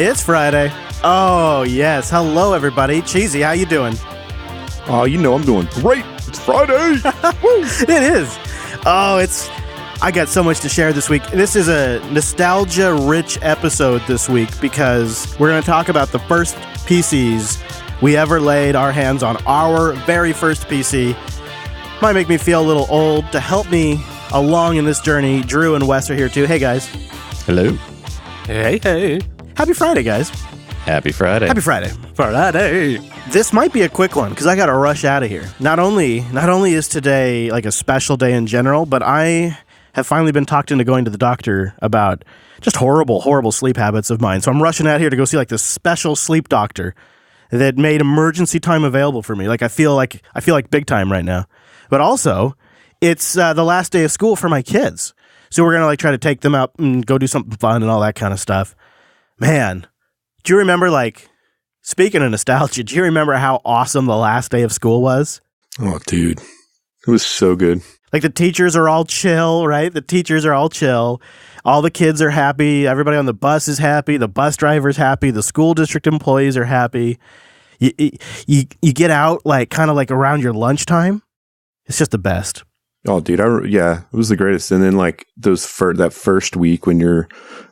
It's Friday. Oh, yes. Hello, everybody. Cheesy, how you doing? Oh, you know I'm doing great. It's Friday. It is. I got so much to share this week. This is a nostalgia-rich episode this week because we're going to talk about the first PCs we ever laid our hands on. Our very first PC. Might make me feel a little old. To help me along in this journey, Drew and Wes are here too. Hey, guys. Hello. Hey. Happy Friday, guys. Happy Friday. Happy Friday. Friday. This might be a quick one because I got to rush out of here. Not only is today like a special day in general, but I have finally been talked into going to the doctor about just horrible sleep habits of mine. So I'm rushing out here to go see like this special sleep doctor that made emergency time available for me. Like I feel like big time right now. But also, it's the last day of school for my kids. So we're going to like try to take them out and go do something fun and all that kind of stuff. Man, do you remember, like, speaking of nostalgia, do you remember how awesome the last day of school was? Oh, dude. It was so good. Like, the teachers are all chill, right? The teachers are all chill. All the kids are happy. Everybody on the bus is happy. The bus driver's happy. The school district employees are happy. You get out, like, kind of like around your lunchtime. It's just the best. Oh, dude, it was the greatest. And then like that first week when you're,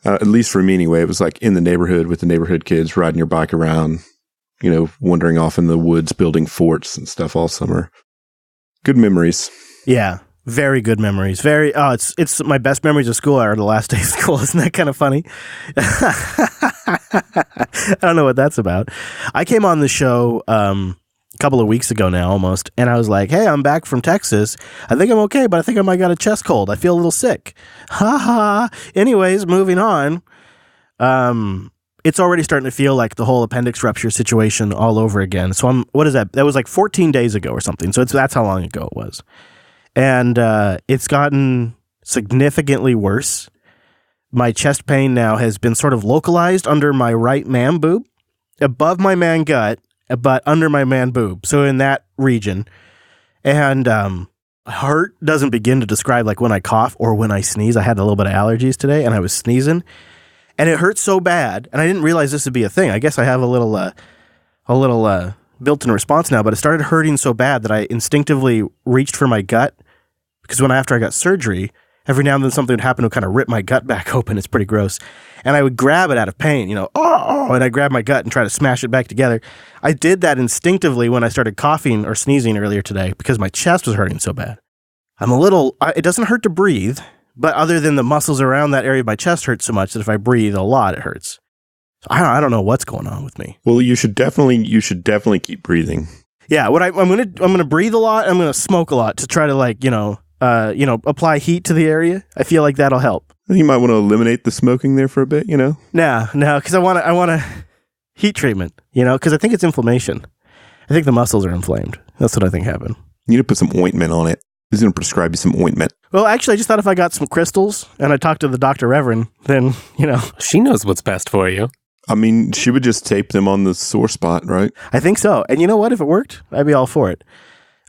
at least for me anyway, it was like in the neighborhood with the neighborhood kids riding your bike around, wandering off in the woods, building forts and stuff all summer. Good memories. Yeah, very good memories. It's my best memories of school are the last day of school. Isn't that kind of funny? I don't know what that's about. I came on the show, couple of weeks ago now almost, and I was like, hey, I'm back from Texas. I think I'm okay, but I think I might got a chest cold. I feel a little sick. Anyways, moving on. It's already starting to feel like the whole appendix rupture situation all over again. So what is that? That was like 14 days ago or something. So that's how long ago it was. And it's gotten significantly worse. My chest pain now has been sort of localized under my right man boob, above my man gut, but under my man boob. So in that region. And hurt doesn't begin to describe like when I cough or when I sneeze. I had a little bit of allergies today and I was sneezing and it hurt so bad. And I didn't realize this would be a thing. I guess I have a little built-in response now, but it started hurting so bad that I instinctively reached for my gut because after I got surgery, every now and then something would happen to kind of rip my gut back open. It's pretty gross. And I would grab it out of pain, and I'd grab my gut and try to smash it back together. I did that instinctively when I started coughing or sneezing earlier today because my chest was hurting so bad. It doesn't hurt to breathe, but other than the muscles around that area of my chest hurt so much that if I breathe a lot, it hurts. So I don't know what's going on with me. Well, you should definitely keep breathing. Yeah, I'm gonna breathe a lot. I'm gonna smoke a lot to try to apply heat to the area. I feel like that'll help. You might want to eliminate the smoking there for a bit, No, because I want a heat treatment, because I think it's inflammation. I think the muscles are inflamed. That's what I think happened. You need to put some ointment on it. He's going to prescribe you some ointment. Well, actually, I just thought if I got some crystals and I talked to the Dr. Reverend, then, She knows what's best for you. I mean, she would just tape them on the sore spot, right? I think so. And you know what? If it worked, I'd be all for it.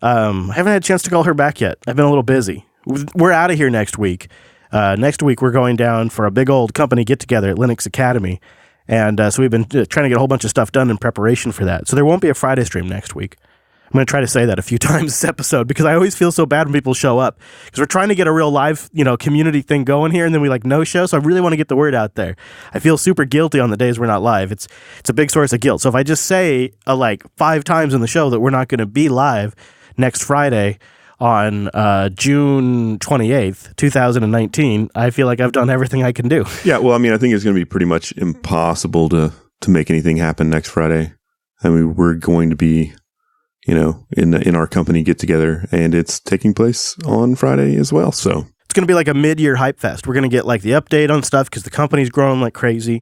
I haven't had a chance to call her back yet. I've been a little busy. We're out of here next week. Next week, we're going down for a big old company get-together at Linux Academy. And so we've been trying to get a whole bunch of stuff done in preparation for that. So there won't be a Friday stream next week. I'm going to try to say that a few times this episode because I always feel so bad when people show up. Because we're trying to get a real live, community thing going here, and then we no-show. So I really want to get the word out there. I feel super guilty on the days we're not live. It's a big source of guilt. So if I just say 5 times in the show that we're not going to be live next Friday on June 28th, 2019, I feel like I've done everything I can do. Yeah, well, I mean, I think it's going to be pretty much impossible to make anything happen next Friday. I mean, we're going to be, in our company get-together, and it's taking place on Friday as well, so. It's going to be like a mid-year hype fest. We're going to get like the update on stuff because the company's growing like crazy.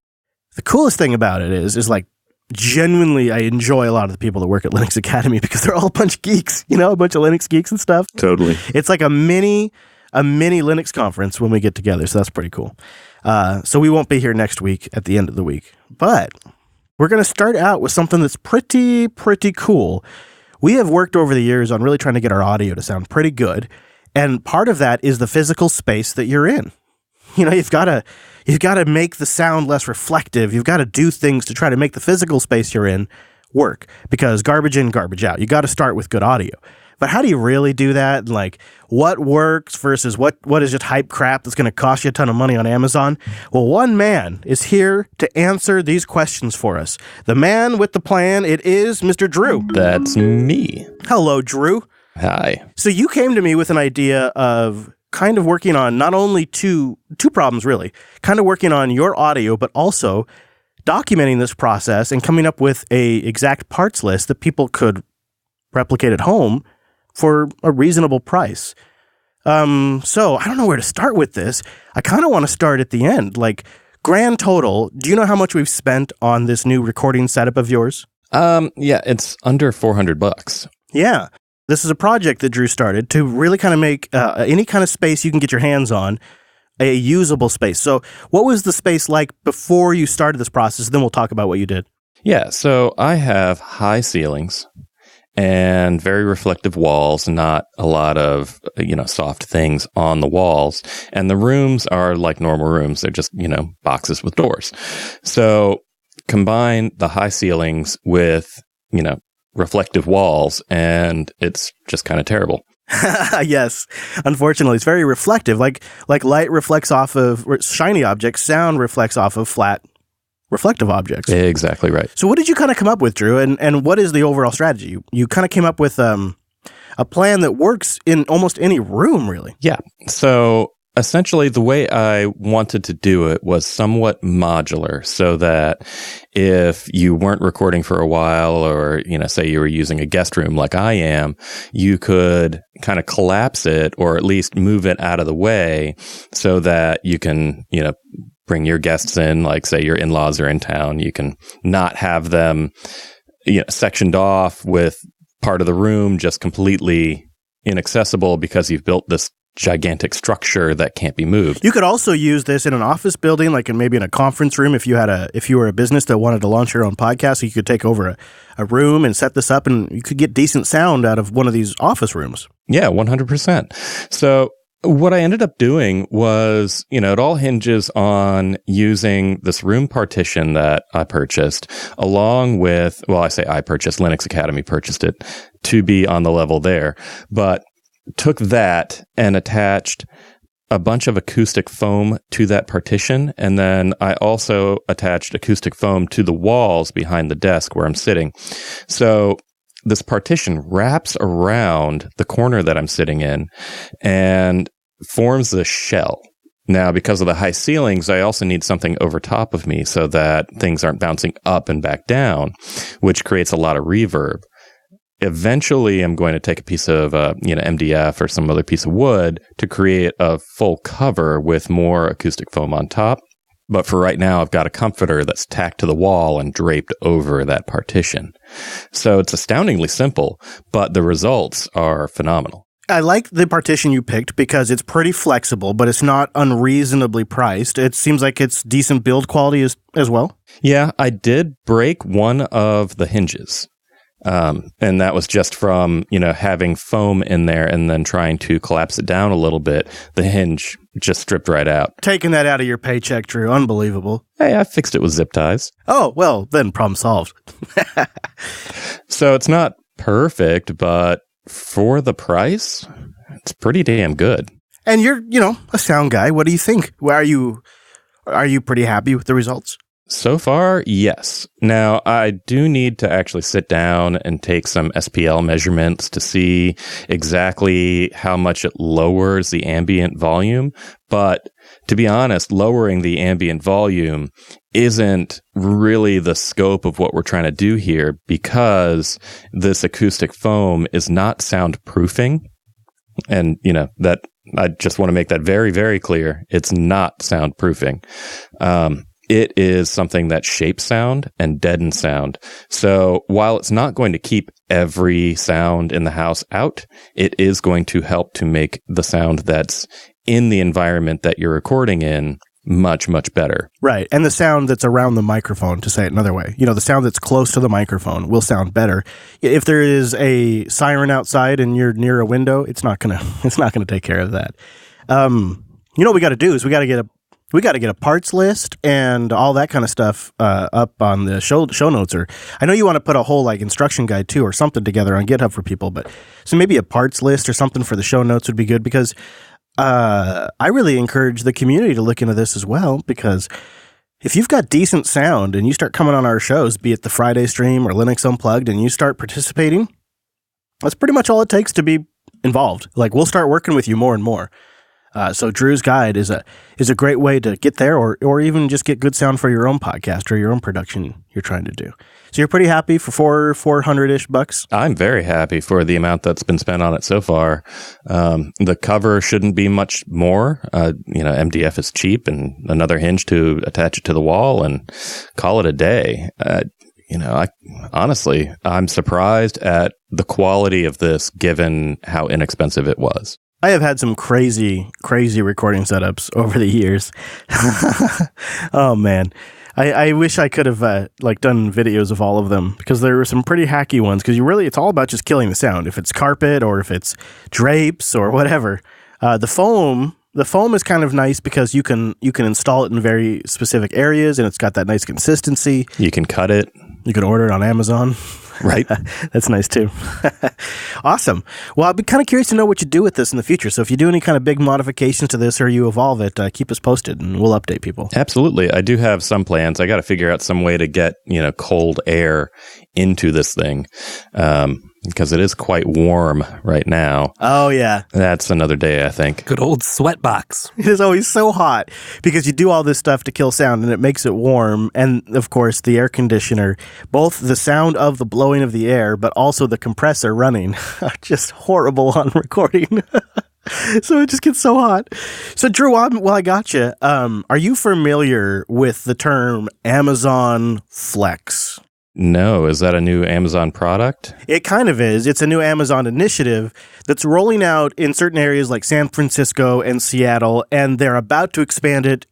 The coolest thing about it is like, genuinely, I enjoy a lot of the people that work at Linux Academy because they're all a bunch of geeks, a bunch of Linux geeks and stuff. Totally. It's like a mini Linux conference when we get together, so that's pretty cool. So we won't be here next week at the end of the week, but we're going to start out with something that's pretty cool. We have worked over the years on really trying to get our audio to sound pretty good, and part of that is the physical space that you're in. You've got to You've got to make the sound less reflective. You've got to do things to try to make the physical space you're in work, because garbage in, garbage out. You got to start with good audio. But how do you really do that? And like, what works versus what is just hype crap that's going to cost you a ton of money on Amazon? Well, one man is here to answer these questions for us. The man with the plan, it is Mr. Drew. That's me. Hello, Drew. Hi. So you came to me with an idea of kind of working on not only two problems, really, kind of working on your audio, but also documenting this process and coming up with a exact parts list that people could replicate at home for a reasonable price. So I don't know where to start with this. I kind of want to start at the end. Like, grand total, do you know how much we've spent on this new recording setup of yours? Yeah, it's under $400. Yeah. This is a project that Drew started to really kind of make any kind of space you can get your hands on a usable space. So what was the space like before you started this process? Then we'll talk about what you did. Yeah, so I have high ceilings and very reflective walls, not a lot of, soft things on the walls. And the rooms are like normal rooms. They're just, boxes with doors. So combine the high ceilings with, reflective walls, and it's just kind of terrible. Yes. Unfortunately, it's very reflective. Like light reflects off of shiny objects, sound reflects off of flat, reflective objects. Exactly right. So what did you kind of come up with, Drew? And what is the overall strategy? You kind of came up with a plan that works in almost any room, really. Yeah. So essentially, the way I wanted to do it was somewhat modular, so that if you weren't recording for a while, or, say you were using a guest room like I am, you could kind of collapse it, or at least move it out of the way, so that you can, bring your guests in, like say your in-laws are in town. You can not have them, sectioned off with part of the room just completely inaccessible because you've built this gigantic structure that can't be moved. You could also use this in an office building, like maybe in a conference room. If you were a business that wanted to launch your own podcast, you could take over a room and set this up, and you could get decent sound out of one of these office rooms. Yeah, 100%. So what I ended up doing was, it all hinges on using this room partition that I purchased, along with, Linux Academy purchased it to be on the level there, but took that and attached a bunch of acoustic foam to that partition. And then I also attached acoustic foam to the walls behind the desk where I'm sitting. So this partition wraps around the corner that I'm sitting in and forms the shell. Now, because of the high ceilings, I also need something over top of me so that things aren't bouncing up and back down, which creates a lot of reverb. Eventually, I'm going to take a piece of, MDF or some other piece of wood to create a full cover with more acoustic foam on top. But for right now, I've got a comforter that's tacked to the wall and draped over that partition. So it's astoundingly simple, but the results are phenomenal. I like the partition you picked because it's pretty flexible, but it's not unreasonably priced. It seems like it's decent build quality as well. Yeah, I did break one of the hinges. And that was just from, having foam in there and then trying to collapse it down a little bit. The hinge just stripped right out. Taking that out of your paycheck, Drew. Unbelievable. Hey, I fixed it with zip ties. Oh, well, then problem solved. So it's not perfect, but for the price, it's pretty damn good. And you're, a sound guy. What do you think? Are you pretty happy with the results? So far, yes. Now, I do need to actually sit down and take some SPL measurements to see exactly how much it lowers the ambient volume. But to be honest, lowering the ambient volume isn't really the scope of what we're trying to do here, because this acoustic foam is not soundproofing. And, that I just want to make that very, very clear. It's not soundproofing. It is something that shapes sound and deadens sound. So while it's not going to keep every sound in the house out, it is going to help to make the sound that's in the environment that you're recording in much, much better. Right. And the sound that's around the microphone, to say it another way, the sound that's close to the microphone will sound better. If there is a siren outside and you're near a window, it's not going to take care of that. What we got to do is we got to get we got to get a parts list and all that kind of stuff up on the show notes. Or I know you want to put a whole like instruction guide too, or something together on GitHub for people. But so maybe a parts list or something for the show notes would be good, because I really encourage the community to look into this as well. Because if you've got decent sound and you start coming on our shows, be it the Friday stream or Linux Unplugged, and you start participating, that's pretty much all it takes to be involved. Like, we'll start working with you more and more. So Drew's Guide is a great way to get there, or even just get good sound for your own podcast or your own production you're trying to do. So you're pretty happy for $400-ish bucks? I'm very happy for the amount that's been spent on it so far. The cover shouldn't be much more. MDF is cheap, and another hinge to attach it to the wall and call it a day. I'm surprised at the quality of this given how inexpensive it was. I have had some crazy recording setups over the years. Oh man. I wish I could have done videos of all of them, because there were some pretty hacky ones, because it's all about just killing the sound. If it's carpet or if it's drapes or whatever. The foam is kind of nice because you can install it in very specific areas, and it's got that nice consistency. You can cut it. You can order it on Amazon. Right. That's nice too. Awesome. Well, I'd be kind of curious to know what you do with this in the future. So if you do any kind of big modifications to this or you evolve it, keep us posted and we'll update people. Absolutely. I do have some plans. I got to figure out some way to get, cold air into this thing. Because it is quite warm right now. Oh, yeah. That's another day, I think. Good old sweat box. It is always so hot because you do all this stuff to kill sound and it makes it warm. And, of course, the air conditioner, both the sound of the blowing of the air, but also the compressor running, are just horrible on recording. So it just gets so hot. So, Drew, while I got you, are you familiar with the term Amazon Flex? No. Is that a new Amazon product? It kind of is. It's a new Amazon initiative that's rolling out in certain areas like San Francisco and Seattle, and they're about to expand it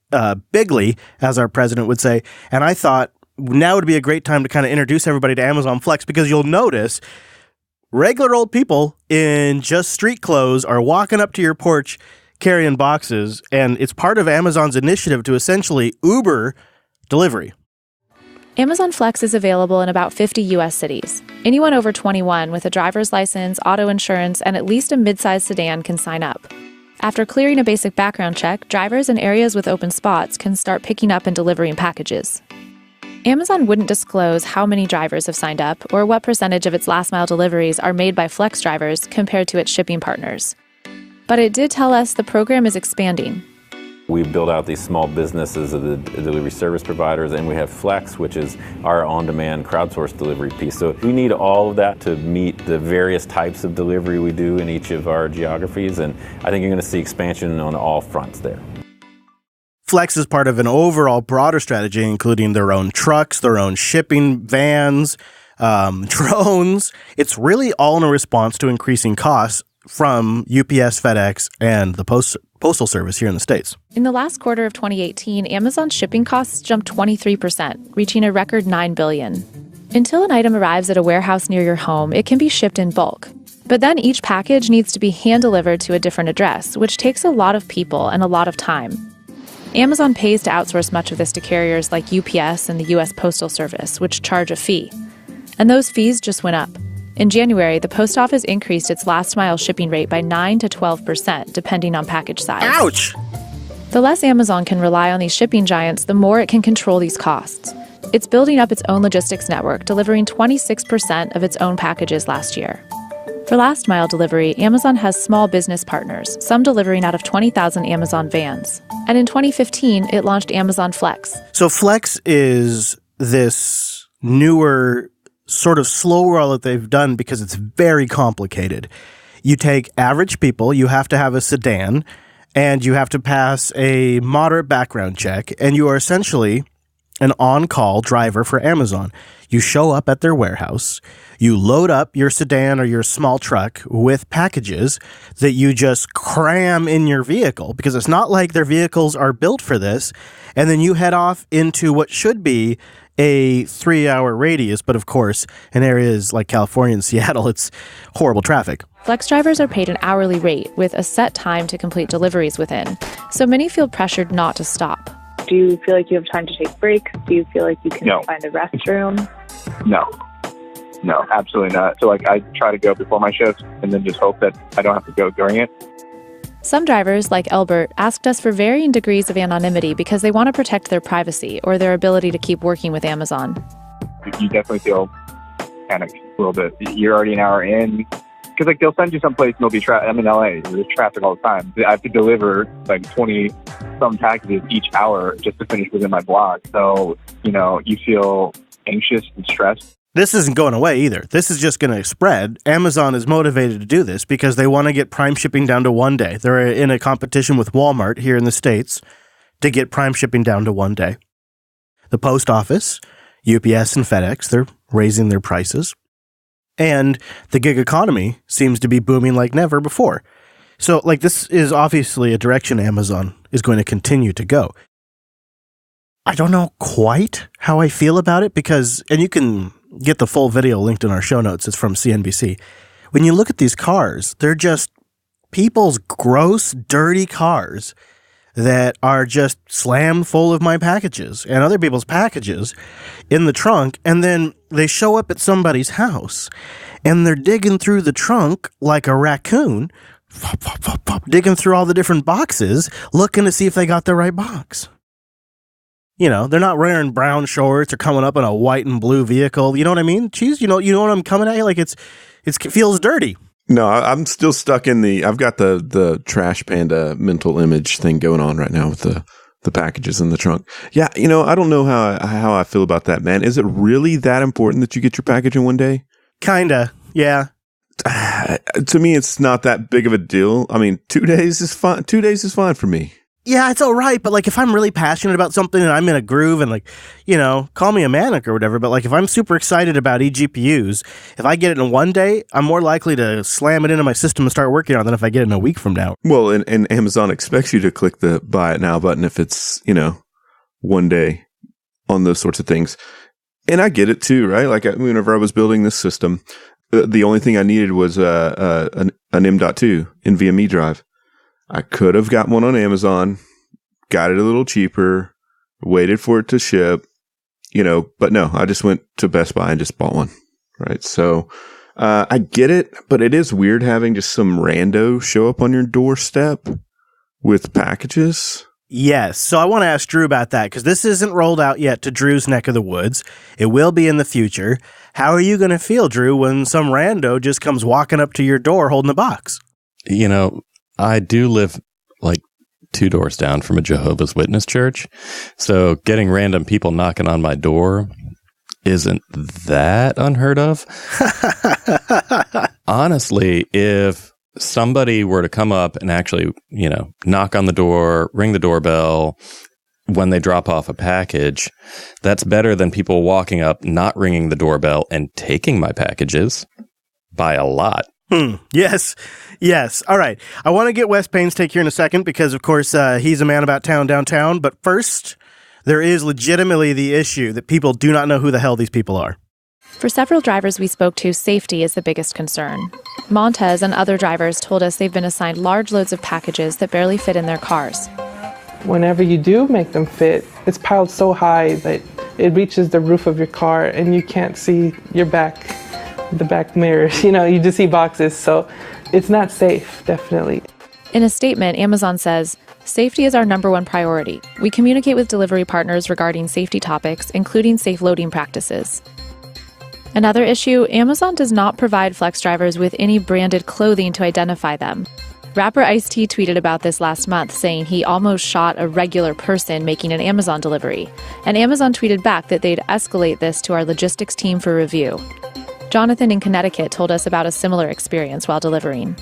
bigly, as our president would say. And I thought now would be a great time to kind of introduce everybody to Amazon Flex, because you'll notice regular old people in just street clothes are walking up to your porch carrying boxes, and it's part of Amazon's initiative to essentially Uber delivery. Amazon Flex is available in about 50 U.S. cities. Anyone over 21 with a driver's license, auto insurance, and at least a mid-sized sedan can sign up. After clearing a basic background check, drivers in areas with open spots can start picking up and delivering packages. Amazon wouldn't disclose how many drivers have signed up or what percentage of its last-mile deliveries are made by Flex drivers compared to its shipping partners. But it did tell us the program is expanding. We build out these small businesses of the delivery service providers, and we have Flex, which is our on-demand crowdsourced delivery piece. So we need all of that to meet the various types of delivery we do in each of our geographies, and I think you're going to see expansion on all fronts there. Flex is part of an overall broader strategy, including their own trucks, their own shipping vans, drones. It's really all in a response to increasing costs from UPS, FedEx, and the Postal Service here in the States. In the last quarter of 2018, Amazon's shipping costs jumped 23%, reaching a record $9 billion. Until an item arrives at a warehouse near your home, it can be shipped in bulk. But then each package needs to be hand-delivered to a different address, which takes a lot of people and a lot of time. Amazon pays to outsource much of this to carriers like UPS and the U.S. Postal Service, which charge a fee. And those fees just went up. In January, the post office increased its last-mile shipping rate by 9 to 12%, depending on package size. Ouch! The less Amazon can rely on these shipping giants, the more it can control these costs. It's building up its own logistics network, delivering 26% of its own packages last year. For last-mile delivery, Amazon has small business partners, some delivering out of 20,000 Amazon vans. And in 2015, it launched Amazon Flex. So Flex is this newer sort of slow roll that they've done because it's very complicated. You take average people, you have to have a sedan, and you have to pass a moderate background check, and you are essentially an on-call driver for Amazon. You show up at their warehouse, you load up your sedan or your small truck with packages that you just cram in your vehicle, because it's not like their vehicles are built for this, and then you head off into what should be a 3-hour radius, but of course, in areas like California and Seattle, it's horrible traffic. Flex drivers are paid an hourly rate with a set time to complete deliveries within, so many feel pressured not to stop. Do you feel like you have time to take breaks? Do you feel like you can find a restroom? No, absolutely not. So I try to go before my shift and then just hope that I don't have to go during it. Some drivers, like Elbert, asked us for varying degrees of anonymity because they want to protect their privacy or their ability to keep working with Amazon. You definitely feel panicked a little bit. You're already an hour in. Because they'll send you someplace and there'll be traffic. I'm in LA. There's traffic all the time. I have to deliver 20-some packages each hour just to finish within my block. So, you feel anxious and stressed. This isn't going away either. This is just going to spread. Amazon is motivated to do this because they want to get Prime shipping down to 1 day. They're in a competition with Walmart here in the States to get Prime shipping down to 1 day. The post office, UPS and FedEx, they're raising their prices. And the gig economy seems to be booming like never before. So, this is obviously a direction Amazon is going to continue to go. I don't know quite how I feel about it because, and you can get the full video linked in our show notes. It's from CNBC. When you look at these cars, they're just people's gross, dirty cars that are just slammed full of my packages and other people's packages in the trunk. And then they show up at somebody's house and they're digging through the trunk like a raccoon, digging through all the different boxes, looking to see if they got the right box. They're not wearing brown shorts or coming up in a white and blue vehicle. You know what I mean? Jeez, you know what I'm coming at you? It feels dirty. No, I'm still stuck in I've got the trash panda mental image thing going on right now with the packages in the trunk. Yeah, I don't know how I feel about that, man. Is it really that important that you get your package in 1 day? Kinda, yeah. To me, it's not that big of a deal. I mean, 2 days is fine. 2 days is fine for me. Yeah, it's all right, but if I'm really passionate about something and I'm in a groove and call me a manic or whatever, but if I'm super excited about eGPUs, if I get it in 1 day, I'm more likely to slam it into my system and start working on it than if I get it in a week from now. Well, and Amazon expects you to click the buy it now button if it's, 1 day on those sorts of things. And I get it too, right? Whenever I was building this system, the only thing I needed was an M.2 NVMe drive. I could have got one on Amazon, got it a little cheaper, waited for it to ship, but no, I just went to Best Buy and just bought one, right? So I get it, but it is weird having just some rando show up on your doorstep with packages. Yes, so I want to ask Drew about that because this isn't rolled out yet to Drew's neck of the woods. It will be in the future. How are you going to feel, Drew, when some rando just comes walking up to your door holding a box? I do live 2 doors down from a Jehovah's Witness church. So getting random people knocking on my door isn't that unheard of. Honestly, if somebody were to come up and actually, knock on the door, ring the doorbell when they drop off a package, that's better than people walking up, not ringing the doorbell and taking my packages by a lot. Yes. All right. I want to get Wes Payne's take here in a second because, of course, he's a man about town downtown. But first, there is legitimately the issue that people do not know who the hell these people are. For several drivers we spoke to, safety is the biggest concern. Montez and other drivers told us they've been assigned large loads of packages that barely fit in their cars. Whenever you do make them fit, it's piled so high that it reaches the roof of your car and you can't see your back. The back mirrors, you just see boxes, so it's not safe, definitely. In a statement, Amazon says, "Safety is our number one priority. We communicate with delivery partners regarding safety topics, including safe loading practices." Another issue, Amazon does not provide Flex drivers with any branded clothing to identify them. Rapper Ice-T tweeted about this last month, saying he almost shot a regular person making an Amazon delivery, and Amazon tweeted back that they'd escalate this to our logistics team for review. Jonathan in Connecticut told us about a similar experience while delivering.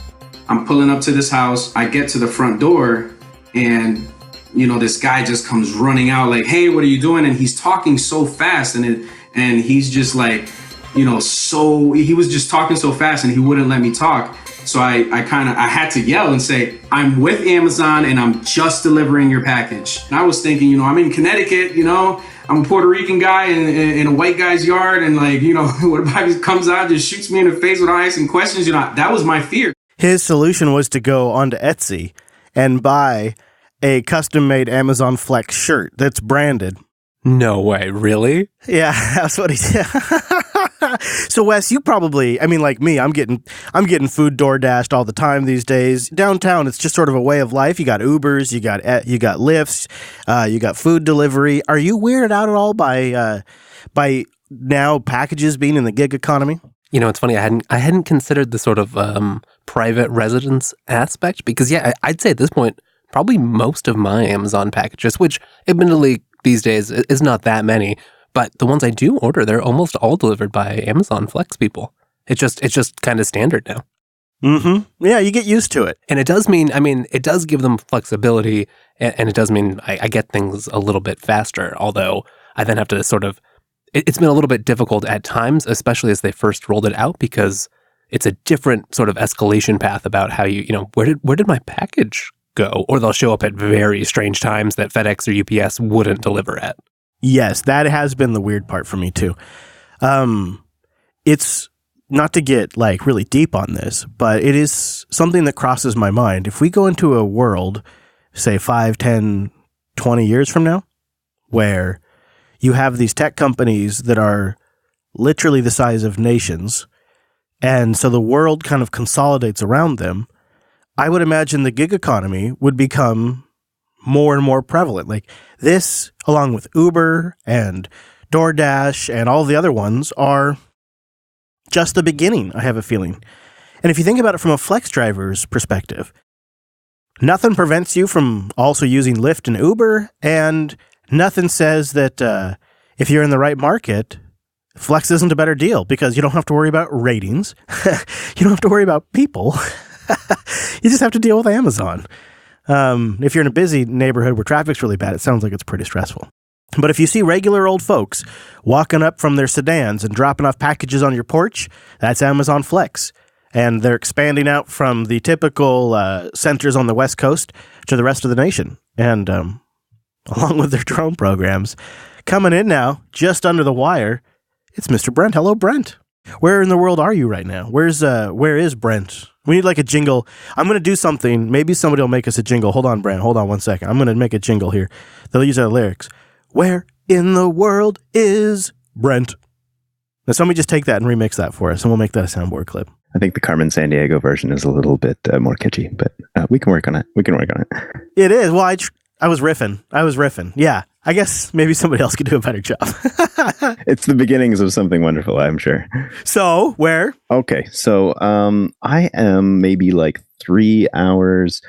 I'm pulling up to this house. I get to the front door and, this guy just comes running out like, "Hey, what are you doing?" And he's talking so fast and he's just he was just talking so fast and he wouldn't let me talk. So I had to yell and say, I'm with Amazon and I'm just delivering your package. And I was thinking, I'm in Connecticut, I'm a Puerto Rican guy in a white guy's yard. And what if he comes out, just shoots me in the face without asking questions? That was my fear. His solution was to go onto Etsy and buy a custom-made Amazon Flex shirt that's branded. No way, really? Yeah, that's what he did. So Wes, you probably, like me, I'm getting food door dashed all the time these days. Downtown, it's just sort of a way of life. You got Ubers, you got Lyfts, you got food delivery. Are you weirded out at all by now packages being in the gig economy? It's funny. I hadn't considered the sort of private residence aspect because, I'd say at this point, probably most of my Amazon packages, which admittedly these days is not that many, but the ones I do order, they're almost all delivered by Amazon Flex people. It's just kind of standard now. Mm-hmm. Yeah, you get used to it. And it does mean, it does give them flexibility, and it does mean I get things a little bit faster, although I then have to sort of, it's been a little bit difficult at times, especially as they first rolled it out, because it's a different sort of escalation path about how where did my package go? Or they'll show up at very strange times that FedEx or UPS wouldn't deliver at. Yes, that has been the weird part for me too. It's not to get really deep on this, but it is something that crosses my mind. If we go into a world, say 5, 10, 20 years from now, where you have these tech companies that are literally the size of nations, and so the world kind of consolidates around them, I would imagine the gig economy would become more and more prevalent. Like this, along with Uber and DoorDash and all the other ones, are just the beginning, I have a feeling. And if you think about it from a flex driver's perspective, nothing prevents you from also using Lyft and Uber, and nothing says that if you're in the right market, Flex isn't a better deal because you don't have to worry about ratings. You don't have to worry about people. You just have to deal with Amazon. If you're in a busy neighborhood where traffic's really bad, it sounds like it's pretty stressful. But if you see regular old folks walking up from their sedans and dropping off packages on your porch, that's Amazon Flex. And they're expanding out from the typical centers on the West Coast to the rest of the nation. And along with their drone programs, coming in now, just under the wire, it's Mr. Brent. Hello, Brent. Where in the world are you right now? Where is Brent? We need a jingle. I'm going to do something. Maybe somebody will make us a jingle. Hold on, Brent. Hold on one second. I'm going to make a jingle here. They'll use our lyrics. Where in the world is Brent? Now, somebody just take that and remix that for us, and we'll make that a soundboard clip. I think the Carmen Sandiego version is a little bit more kitschy, but we can work on it. It is. Well, I was riffing. Yeah. I guess maybe somebody else could do a better job. It's the beginnings of something wonderful, I'm sure. So, where? Okay. So, I am maybe 3 hours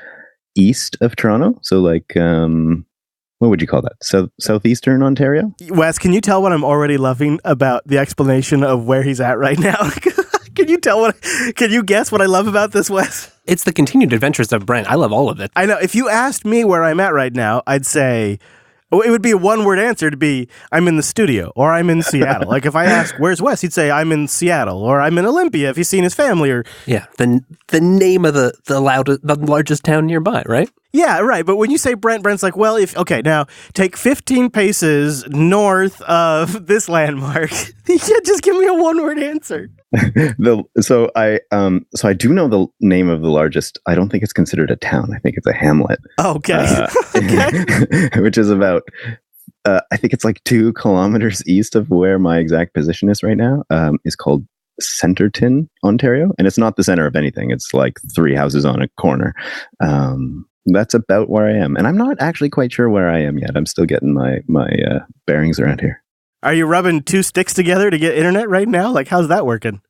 east of Toronto. So, what would you call that? Southeastern Ontario? Wes, can you tell what I'm already loving about the explanation of where he's at right now? Can you guess what I love about this, Wes? It's the continued adventures of Brent. I love all of it. I know. If you asked me where I'm at right now, I'd say it would be a one-word answer to be, I'm in the studio, or I'm in Seattle. If I ask, where's Wes? He'd say, I'm in Seattle, or I'm in Olympia if he's seen his family. Or yeah, the name of the largest town nearby, right? Yeah, right. But when you say Brent's well, now take 15 paces north of this landmark. Yeah, just give me a one-word answer. So I do know the name of the largest. I don't think it's considered a town. I think it's a hamlet. Okay. Okay. Which is about, I think it's 2 kilometers east of where my exact position is right now. Is called Centerton, Ontario, and it's not the center of anything. It's 3 houses on a corner. That's about where I am, and I'm not actually quite sure where I am yet. I'm still getting my bearings around here. Are you rubbing 2 sticks together to get internet right now? How's that working?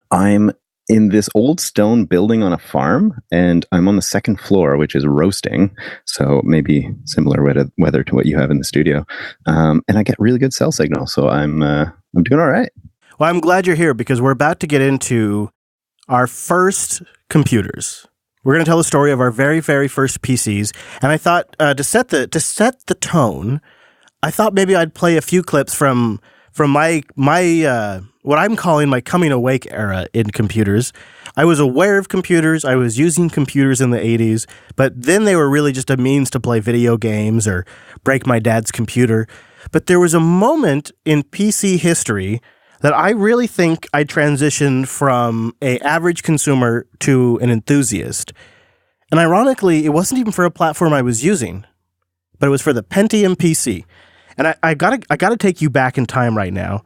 I'm in this old stone building on a farm, and I'm on the 2nd floor, which is roasting. So maybe similar weather to what you have in the studio. And I get really good cell signal, so I'm doing all right. Well, I'm glad you're here because we're about to get into our first computers. We're going to tell the story of our very, very first PCs. And I thought to set the tone, I thought maybe I'd play a few clips from my what I'm calling my coming awake era in computers. I was aware of computers. I was using computers in the 80s, but then they were really just a means to play video games or break my dad's computer. But there was a moment in PC history that I really think I transitioned from an average consumer to an enthusiast. And ironically, it wasn't even for a platform I was using, but it was for the Pentium PC. And I gotta take you back in time right now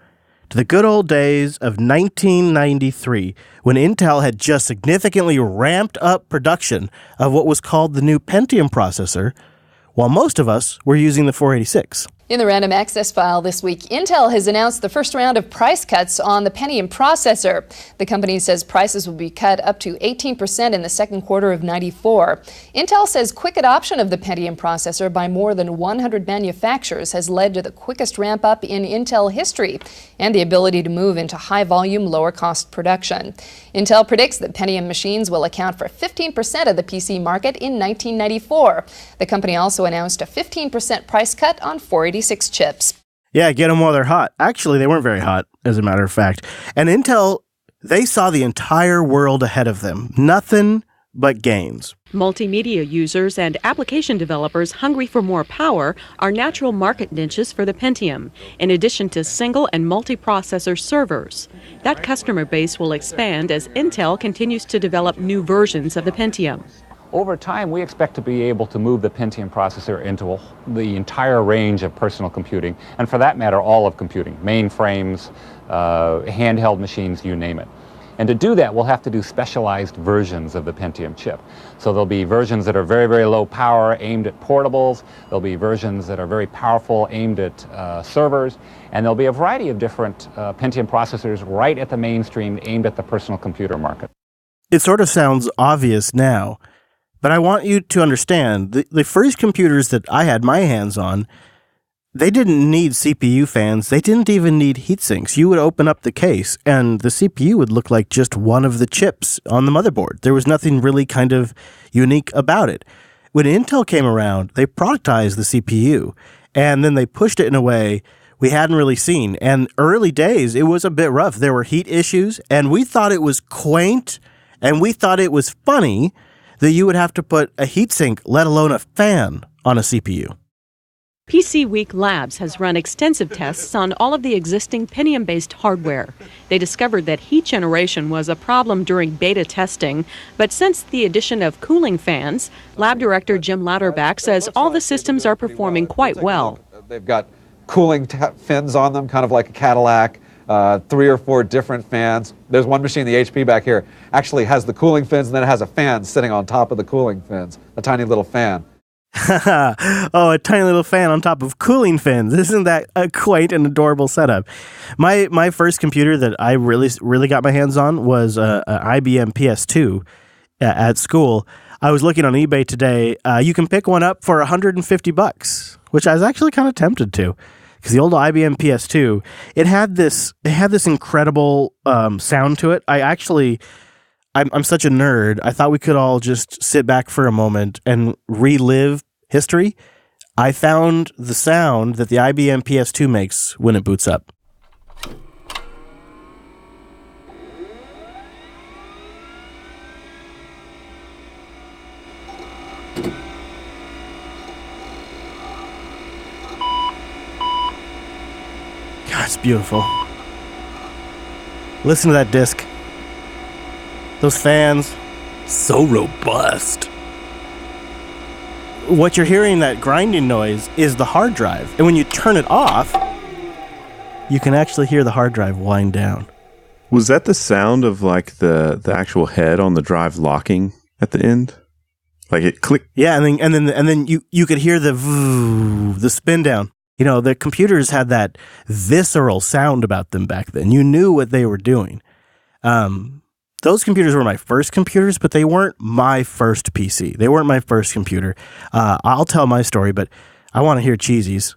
to the good old days of 1993, when Intel had just significantly ramped up production of what was called the new Pentium processor, while most of us were using the 486. In the Random Access file this week, Intel has announced the first round of price cuts on the Pentium processor. The company says prices will be cut up to 18% in the second quarter of '94. Intel says quick adoption of the Pentium processor by more than 100 manufacturers has led to the quickest ramp up in Intel history and the ability to move into high-volume, lower-cost production. Intel predicts that Pentium machines will account for 15% of the PC market in 1994. The company also announced a 15% price cut on 486 chips. Yeah, get them while they're hot. Actually, they weren't very hot, as a matter of fact. And Intel, they saw the entire world ahead of them. Nothing but gains. Multimedia users and application developers hungry for more power are natural market niches for the Pentium, in addition to single and multiprocessor servers. That customer base will expand as Intel continues to develop new versions of the Pentium. Over time, we expect to be able to move the Pentium processor into the entire range of personal computing, and for that matter, all of computing, mainframes, handheld machines, you name it. And to do that, we'll have to do specialized versions of the Pentium chip. So there'll be versions that are very, very low power, aimed at portables. There'll be versions that are very powerful, aimed at servers. And there'll be a variety of different Pentium processors right at the mainstream, aimed at the personal computer market. It sort of sounds obvious now, but I want you to understand, the first computers that I had my hands on, they didn't need CPU fans. They didn't even need heat sinks. You would open up the case, and the CPU would look like just one of the chips on the motherboard. There was nothing really kind of unique about it. When Intel came around, they productized the CPU, and then they pushed it in a way we hadn't really seen. And early days, it was a bit rough. There were heat issues, and we thought it was quaint, and we thought it was funny that you would have to put a heatsink, let alone a fan, on a CPU. PC Week Labs has run extensive tests on all of the existing Pentium-based hardware. They discovered that heat generation was a problem during beta testing, but since the addition of cooling fans, lab director Jim Louderback says all the systems are performing quite well. They've got cooling fins on them, kind of like a Cadillac, 3 or 4 different fans. There's one machine, the HP back here, actually has the cooling fins, and then it has a fan sitting on top of the cooling fins, a tiny little fan. Oh, a tiny little fan on top of cooling fins. Isn't that a quaint and adorable setup? My first computer that I really got my hands on was an IBM PS2 at school. I was looking on eBay today. You can pick one up for $150, which I was actually kind of tempted to, because the old IBM PS2, it had this incredible sound to it. I'm such a nerd. I thought we could all just sit back for a moment and relive history. I found the sound that the IBM PS2 makes when it boots up. God, it's beautiful. Listen to that disc. Those fans. So robust. What you're hearing, that grinding noise, is the hard drive. And when you turn it off, you can actually hear the hard drive wind down. Was that the sound of like the actual head on the drive locking at the end? Like it clicked? Yeah, and then you could hear the spin down. You know, the computers had that visceral sound about them back then. You knew what they were doing. Those computers were my first computers, but they weren't my first PC. They weren't my first computer. I'll tell my story, but I want to hear Cheesy's.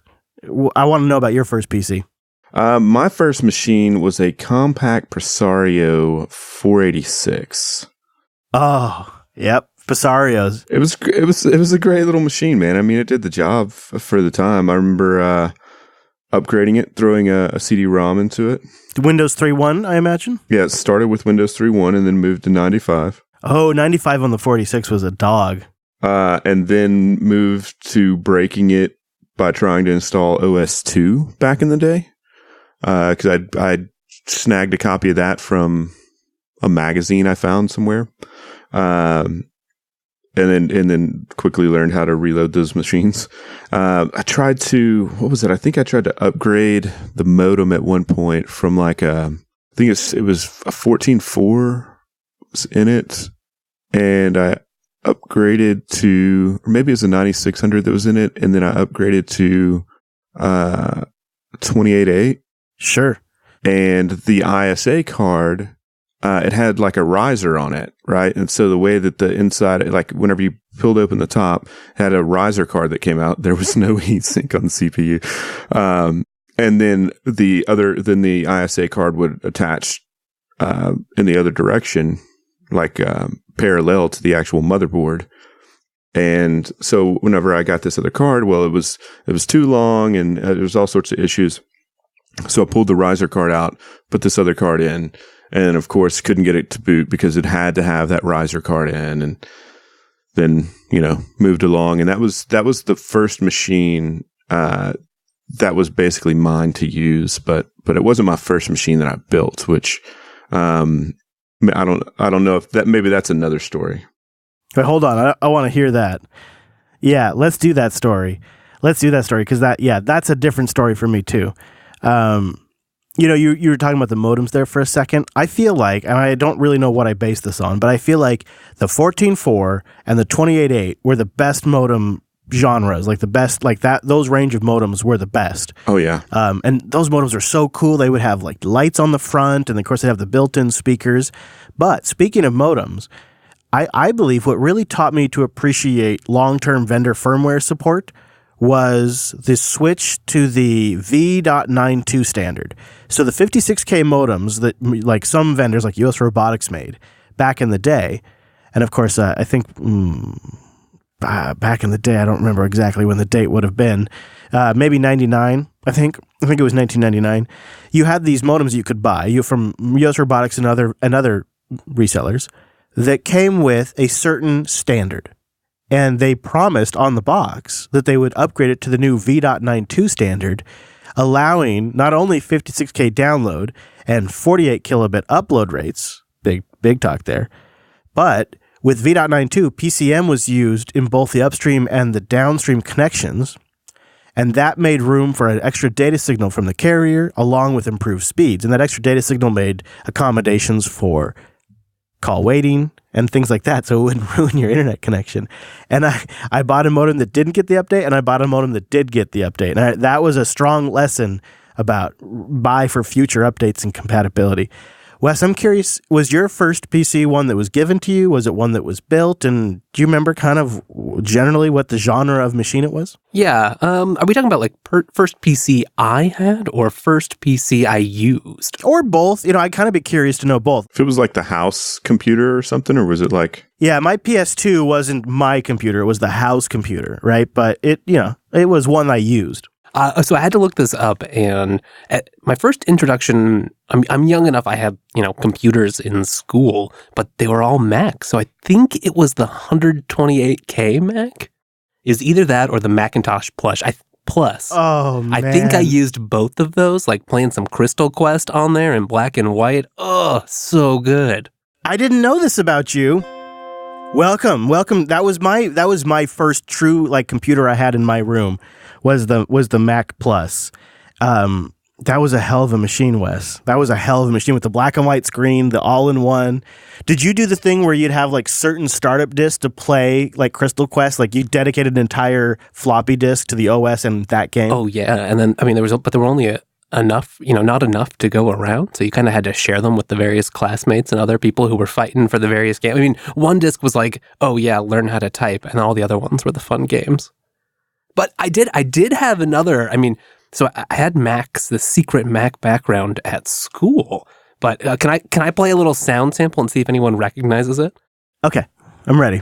I want to know about your first PC. My first machine was a compact Presario 486. Oh, yep. Presarios. It was a great little machine, man. I mean, it did the job for the time. I remember upgrading it, throwing a CD-ROM into it. Windows 3.1, I imagine? Yeah, it started with Windows 3.1 and then moved to 95. Oh, 95 on the 46 was a dog. And then moved to breaking it by trying to install OS 2 back in the day. Because I snagged a copy of that from a magazine I found somewhere. And then quickly learned how to reload those machines. I tried to, what was it? I think I tried to upgrade the modem at one point from like I think it was a 14.4 was in it. And I upgraded to, or maybe it was a 9600 that was in it. And then I upgraded to 28.8. Sure. And the ISA card, it had like a riser on it, right? And so the way that the inside, like whenever you peeled open the top, had a riser card that came out. There was no heatsink on the CPU. And then the ISA card would attach in the other direction, like parallel to the actual motherboard. And so whenever I got this other card, well, it was too long and there was all sorts of issues. So I pulled the riser card out, put this other card in, and of course couldn't get it to boot because it had to have that riser card in, and then, moved along. And that was the first machine that was basically mine to use, but it wasn't my first machine that I built, which I don't know if that, maybe that's another story. But hold on, I want to hear that. Yeah, let's do that story. Because that's a different story for me too. You were talking about the modems there for a second. I feel like, and I don't really know what I base this on, but I feel like the 14.4 and the 28.8 were the best modem genres, like the best, like that, those range of modems were the best. Oh yeah. And those modems are so cool. They would have like lights on the front, and of course they have the built-in speakers. But speaking of modems, I believe what really taught me to appreciate long-term vendor firmware support was the switch to the V.92 standard. So the 56K modems that like some vendors like US Robotics made back in the day, and of course I think back in the day, I don't remember exactly when the date would have been, maybe 99, I think it was 1999. You had these modems you could buy from US Robotics and other resellers that came with a certain standard. And they promised on the box that they would upgrade it to the new V.92 standard, allowing not only 56K download and 48 kilobit upload rates, big talk there, but with V.92, PCM was used in both the upstream and the downstream connections, and that made room for an extra data signal from the carrier along with improved speeds. And that extra data signal made accommodations for call waiting and things like that, so it wouldn't ruin your internet connection. And I bought a modem that didn't get the update, and I bought a modem that did get the update. And that was a strong lesson about buy for future updates and compatibility. Wes, I'm curious, was your first PC one that was given to you? Was it one that was built? And do you remember kind of generally what the genre of machine it was? Yeah. Are we talking about like first PC I had or first PC I used? Or both. I'd kind of be curious to know both. If it was like the house computer or something, or was it like... Yeah, my PS2 wasn't my computer. It was the house computer, right? But it was one I used. So I had to look this up, and at my first introduction, I'm young enough, I had, computers in school, but they were all Mac. So I think it was the 128K Mac. Is either that or the Macintosh Plus. Oh, man. I think I used both of those, like playing some Crystal Quest on there in black and white. Oh, so good. I didn't know this about you. Welcome. That was my first true like computer I had in my room. Was the Mac Plus. That was a hell of a machine, Wes. That was a hell of a machine with the black and white screen, the all-in-one. Did you do the thing where you'd have like certain startup disks to play like Crystal Quest? Like you dedicated an entire floppy disk to the OS and that game? Oh yeah, and then there were only enough, not enough to go around. So you kind of had to share them with the various classmates and other people who were fighting for the various games. I mean, one disk was like, oh yeah, learn how to type, and all the other ones were the fun games. But I did have another, so I had Macs, the secret Mac background at school. But can I play a little sound sample and see if anyone recognizes it? Okay, I'm ready.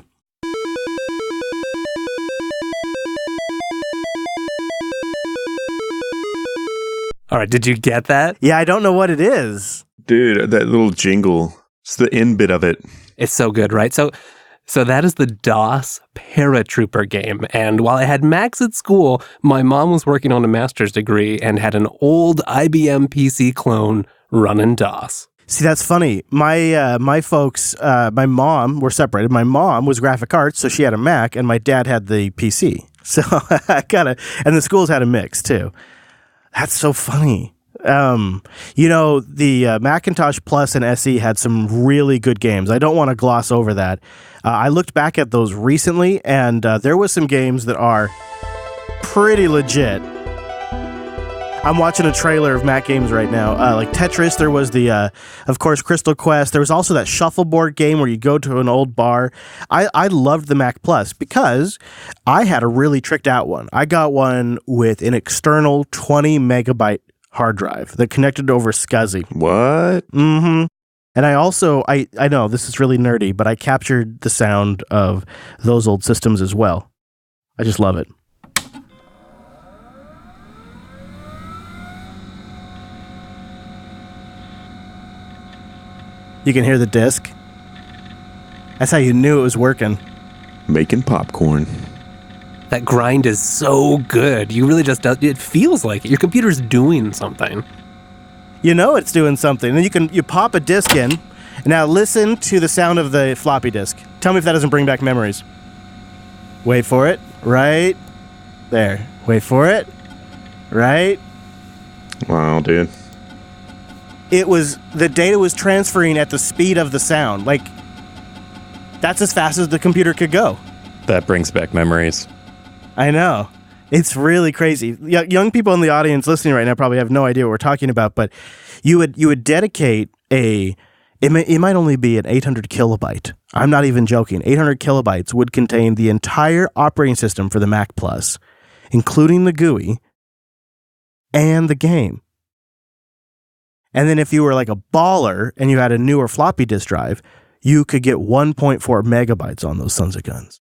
All right, did you get that? Yeah, I don't know what it is. Dude, that little jingle. It's the end bit of it. It's so good, right? So that is the DOS Paratrooper game. And while I had Macs at school, my mom was working on a master's degree and had an old IBM PC clone running DOS. See, that's funny. My folks, my mom, were separated. My mom was graphic arts, so she had a Mac, and my dad had the PC. So and the schools had a mix too. That's so funny. The Macintosh Plus and SE had some really good games. I don't want to gloss over that. I looked back at those recently, and there was some games that are pretty legit. I'm watching a trailer of Mac games right now. Like Tetris, there was of course, Crystal Quest. There was also that shuffleboard game where you go to an old bar. I loved the Mac Plus because I had a really tricked out one. I got one with an external 20 megabyte hard drive that connected over SCSI. What? Mm-hmm. And I also, I know this is really nerdy, but I captured the sound of those old systems as well. I just love it. You can hear the disc. That's how you knew it was working. Making popcorn. That grind is so good. You really just, it feels like it. Your computer's doing something. You know it's doing something. And you pop a disc in. And now listen to the sound of the floppy disk. Tell me if that doesn't bring back memories. Wait for it. Right there. Wait for it. Right. Wow, dude. The data was transferring at the speed of the sound. Like, that's as fast as the computer could go. That brings back memories. I know. It's really crazy. Young people in the audience listening right now probably have no idea what we're talking about, but you would dedicate it might only be an 800 kilobyte. I'm not even joking. 800 kilobytes would contain the entire operating system for the Mac Plus, including the GUI and the game. And then if you were like a baller and you had a newer floppy disk drive, you could get 1.4 megabytes on those sons of guns.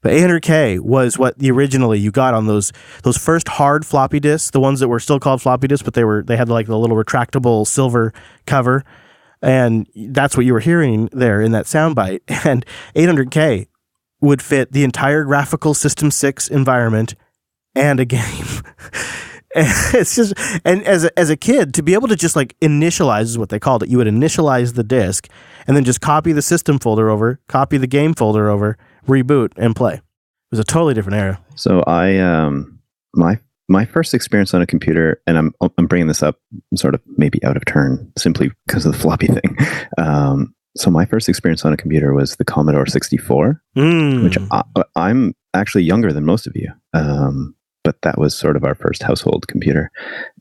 But 800K was what originally you got on those first hard floppy disks, the ones that were still called floppy disks, but they had like the little retractable silver cover, and that's what you were hearing there in that soundbite. And 800K would fit the entire graphical System 6 environment and a game. It's just, and as a kid, to be able to just like initialize is what they called it. You would initialize the disk and then just copy the system folder over, copy the game folder over, reboot and play. It was a totally different era. So my first experience on a computer, and I'm bringing this up sort of maybe out of turn simply because of the floppy thing. So my first experience on a computer was the Commodore 64, which I'm actually younger than most of you. But that was sort of our first household computer.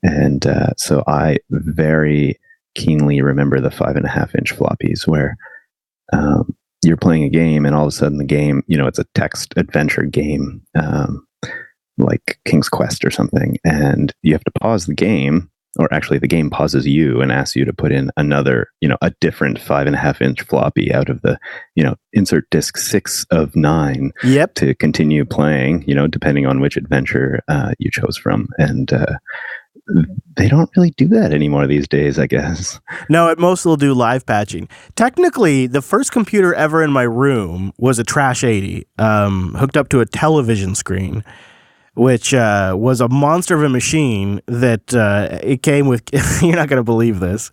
And so I very keenly remember the 5.5-inch floppies where you're playing a game and all of a sudden the game, it's a text adventure game like King's Quest or something. And you have to pause the game, or actually the game pauses you and asks you to put in another, a different 5.5-inch floppy out of the, insert disk 6 of 9 to continue playing, depending on which adventure you chose from. And they don't really do that anymore these days, I guess. No, at most they'll do live patching. Technically, the first computer ever in my room was a Trash 80, hooked up to a television screen, which was a monster of a machine that it came with. You're not going to believe this.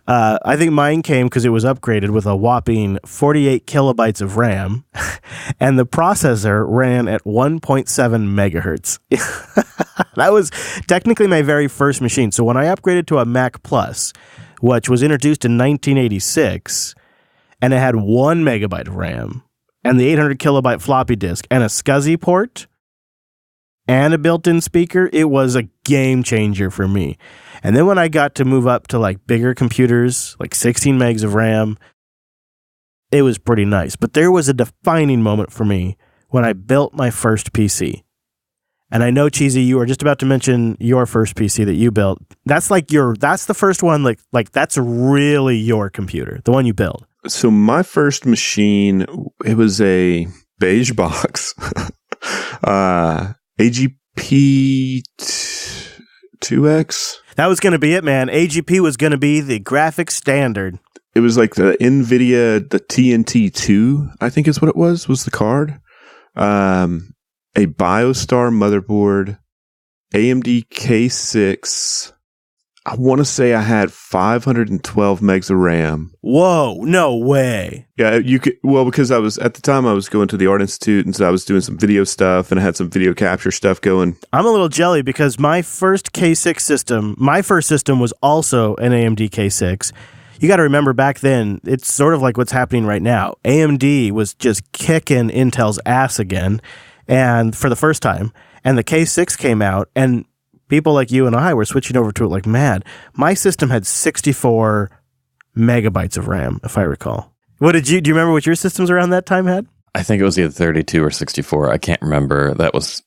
I think mine came because it was upgraded with a whopping 48 kilobytes of RAM, and the processor ran at 1.7 megahertz. That was technically my very first machine. So when I upgraded to a Mac Plus, which was introduced in 1986, and it had 1 megabyte of RAM, and the 800 kilobyte floppy disk, and a SCSI port, and a built-in speaker, it was a game changer for me. And then when I got to move up to like bigger computers, like 16 megs of RAM, it was pretty nice. But there was a defining moment for me when I built my first PC. And I know, Cheesy, you were just about to mention your first PC that you built. That's the first one, like that's really your computer, the one you built. So my first machine, it was a beige box. AGP 2X. That was going to be it, man. AGP was going to be the graphic standard. It was like the NVIDIA, the TNT2, I think is what it was the card. A BioStar motherboard, AMD K6. I want to say I had 512 megs of RAM. Whoa, no way. Yeah, you could, well, because I was, at the time I was going to the Art Institute, and so I was doing some video stuff, and I had some video capture stuff going. I'm a little jelly because my first K6 system, was also an AMD K6. You got to remember back then, it's sort of like what's happening right now. AMD was just kicking Intel's ass again, and for the first time, and the K6 came out, and people like you and I were switching over to it like mad. My system had 64 megabytes of RAM, if I recall. Do you remember what your systems around that time had? I think it was either 32 or 64. I can't remember. That was,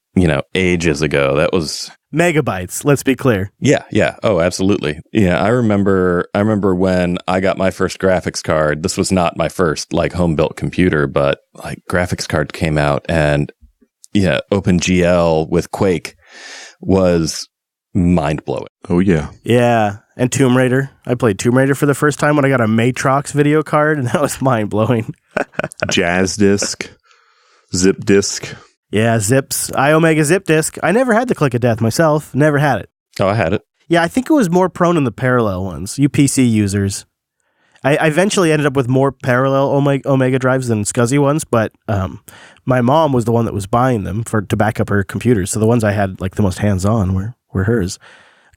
ages ago. That was megabytes. Let's be clear. Yeah. Oh, absolutely. Yeah. I remember when I got my first graphics card. This was not my first home built computer, but graphics card came out, and OpenGL with Quake was mind-blowing. Oh, yeah. Yeah, and Tomb Raider. I played Tomb Raider for the first time when I got a Matrox video card, and that was mind-blowing. Jazz Disk, Zip Disk. Yeah, Zips. iOmega Zip Disk. I never had the Click of Death myself. Never had it. Oh, I had it. Yeah, I think it was more prone in the parallel ones, you PC users. I eventually ended up with more parallel Omega drives than SCSI ones, but my mom was the one that was buying them to back up her computers. So the ones I had the most hands-on were hers.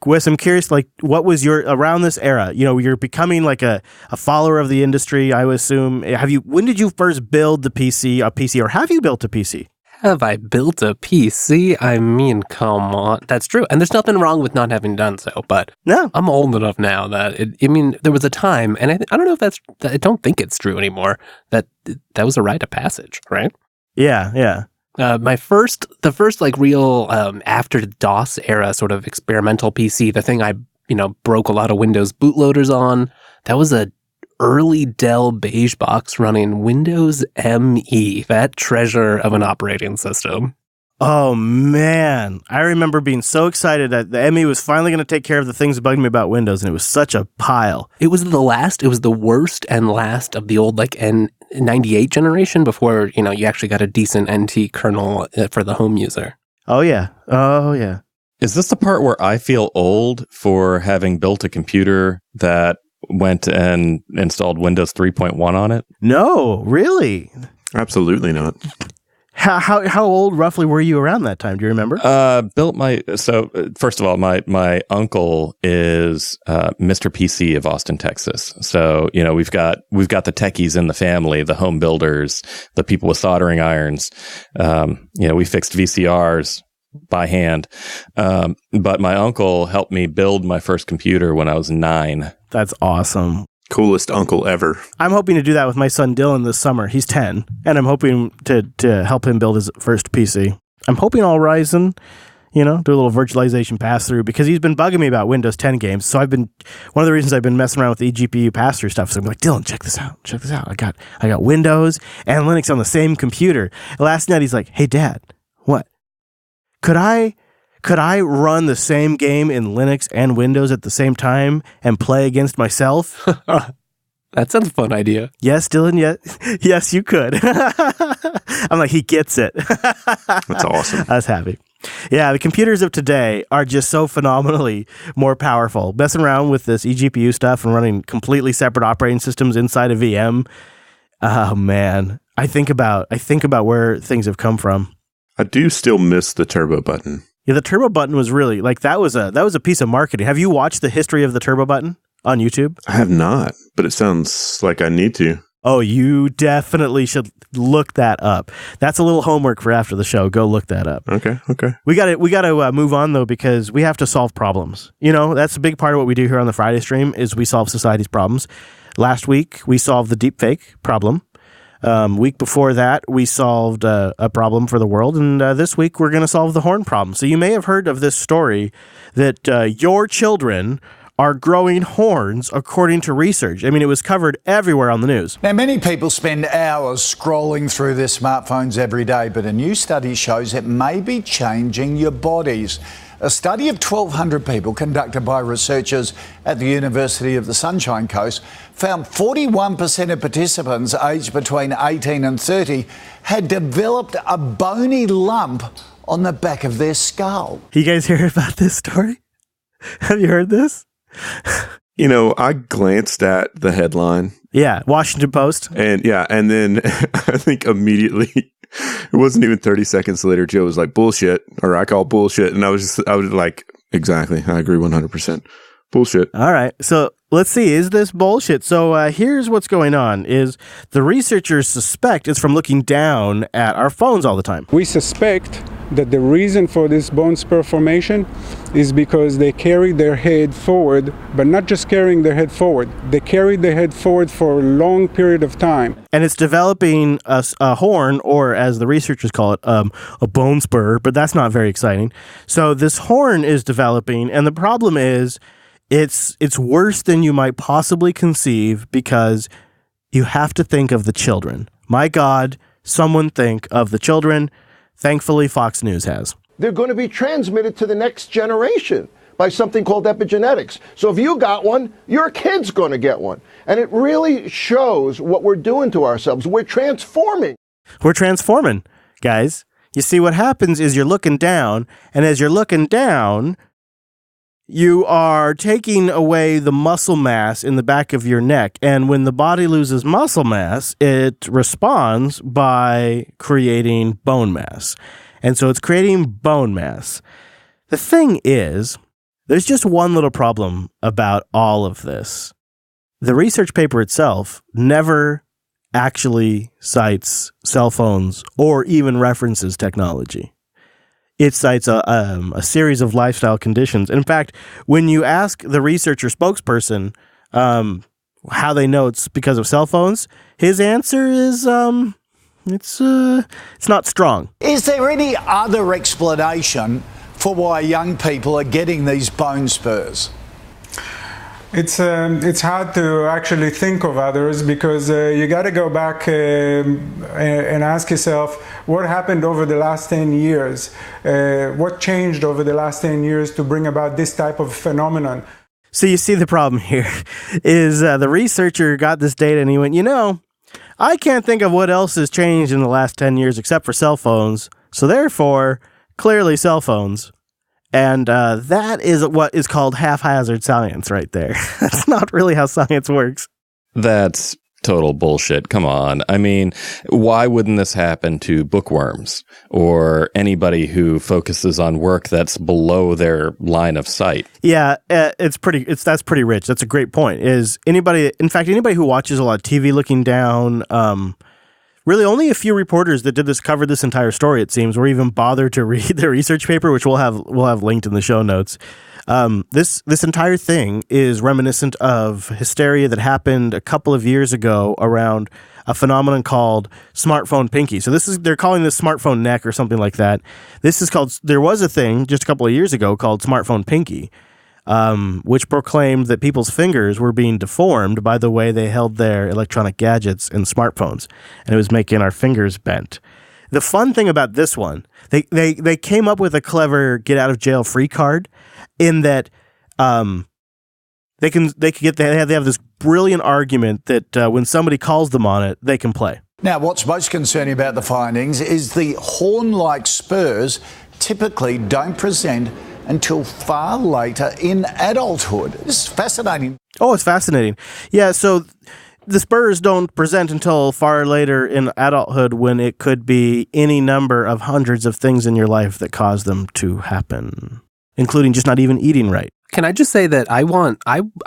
Wes, I'm curious, what was around this era? You're becoming a follower of the industry, I would assume. When did you first build a PC, or have you built a PC? Have I built a PC? I mean, come on. That's true. And there's nothing wrong with not having done so, but no. I'm old enough now that, there was a time, and I don't know if I don't think it's true anymore, that was a rite of passage, right? Yeah. The first real after DOS era sort of experimental PC, the thing I broke a lot of Windows bootloaders on, that was a early Dell beige box running Windows ME, that treasure of an operating system. Oh man, I remember being so excited that the ME was finally going to take care of the things that bugged me about Windows, and it was such a pile. It was the worst and last of the old N98 generation before, you actually got a decent NT kernel for the home user. Oh yeah. Is this the part where I feel old for having built a computer that went and installed Windows 3.1 on it? No, really? Absolutely not. How old roughly were you around that time? Do you remember? First of all, my uncle is Mr. PC of Austin, Texas. So, we've got the techies in the family, the home builders, the people with soldering irons. We fixed VCRs by hand. But my uncle helped me build my first computer when I was 9. That's awesome. Coolest uncle ever. I'm hoping to do that with my son Dylan this summer. He's 10, and I'm hoping to help him build his first PC. I'm hoping I'll Ryzen, do a little virtualization pass-through, because he's been bugging me about Windows 10 games. So one of the reasons I've been messing around with the eGPU pass-through stuff is I'm like, Dylan, check this out. I got Windows and Linux on the same computer. Last night he's like, hey Dad, what? Could I run the same game in Linux and Windows at the same time and play against myself? That sounds a fun idea. Yes, Dylan, yes, you could. I'm like, he gets it. That's awesome. I was happy. Yeah, the computers of today are just so phenomenally more powerful. Messing around with this eGPU stuff and running completely separate operating systems inside a VM. Oh man, I think about where things have come from. I do still miss the turbo button. Yeah, the turbo button was really that was a piece of marketing. Have you watched the history of the turbo button on YouTube? I have not, but it sounds like I need to. Oh, you definitely should look that up. That's a little homework for after the show. Go look that up. Okay. We got to move on though, because we have to solve problems. That's a big part of what we do here on the Friday stream is we solve society's problems. Last week we solved the deepfake problem. Week before that, we solved a problem for the world, and this week we're going to solve the horn problem. So you may have heard of this story that your children are growing horns, according to research. I mean, it was covered everywhere on the news. Now, many people spend hours scrolling through their smartphones every day, but a new study shows it may be changing your bodies. A study of 1,200 people conducted by researchers at the University of the Sunshine Coast found 41% of participants aged between 18 and 30 had developed a bony lump on the back of their skull. You guys hear about this story? Have you heard this? You know, I glanced at the headline. Yeah, Washington Post. And then I think immediately, it wasn't even 30 seconds later, Joe was like, bullshit, or I call bullshit. And I was like, exactly, I agree 100%. Bullshit. All right, so let's see, is this bullshit? So here's what's going on, is the researchers suspect it's from looking down at our phones all the time. We suspect that the reason for this bone spur formation is because they carry their head forward, but not just carrying their head forward. They carry their head forward for a long period of time. And it's developing a horn, or as the researchers call it, a bone spur, but that's not very exciting. So this horn is developing, and the problem is it's worse than you might possibly conceive, because you have to think of the children. My God, someone think of the children. Thankfully, Fox News has. They're going to be transmitted to the next generation by something called epigenetics. So if you got one, your kid's going to get one. And it really shows what we're doing to ourselves. We're transforming. We're transforming, guys. You see, what happens is you're looking down, and as you're looking down, you are taking away the muscle mass in the back of your neck. And when the body loses muscle mass, it responds by creating bone mass. And so it's creating bone mass. The thing is, there's just one little problem about all of this. The research paper itself never actually cites cell phones or even references technology. It cites a series of lifestyle conditions. In fact, when you ask the researcher spokesperson how they know it's because of cell phones, his answer is it's not strong. Is there any other explanation for why young people are getting these bone spurs? It's hard to actually think of others, because you got to go back and ask yourself what happened over the last 10 years, what changed over the last 10 years to bring about this type of phenomenon. So you see the problem here is the researcher got this data and he went, I can't think of what else has changed in the last 10 years except for cell phones. So therefore, clearly cell phones. And that is what is called haphazard science right there. That's not really how science works. That's total bullshit. Come on. I mean, why wouldn't this happen to bookworms or anybody who focuses on work that's below their line of sight? Yeah, that's pretty rich. That's a great point. Anybody who watches a lot of TV looking down, really, only a few reporters that did this covered this entire story, it seems, or even bothered to read the research paper, which we'll have linked in the show notes. This entire thing is reminiscent of hysteria that happened a couple of years ago around a phenomenon called smartphone pinky. So they're calling this smartphone neck or something like that. There was a thing just a couple of years ago called smartphone pinky, which proclaimed that people's fingers were being deformed by the way they held their electronic gadgets and smartphones, and it was making our fingers bent. The fun thing about this one, they came up with a clever get out of jail free card, in that they have this brilliant argument that when somebody calls them on it, they can play. Now, what's most concerning about the findings is the horn-like spurs typically don't present until far later in adulthood. This is fascinating. Oh, it's fascinating. Yeah, so the spurs don't present until far later in adulthood, when it could be any number of hundreds of things in your life that cause them to happen, including just not even eating right. Can I just say that I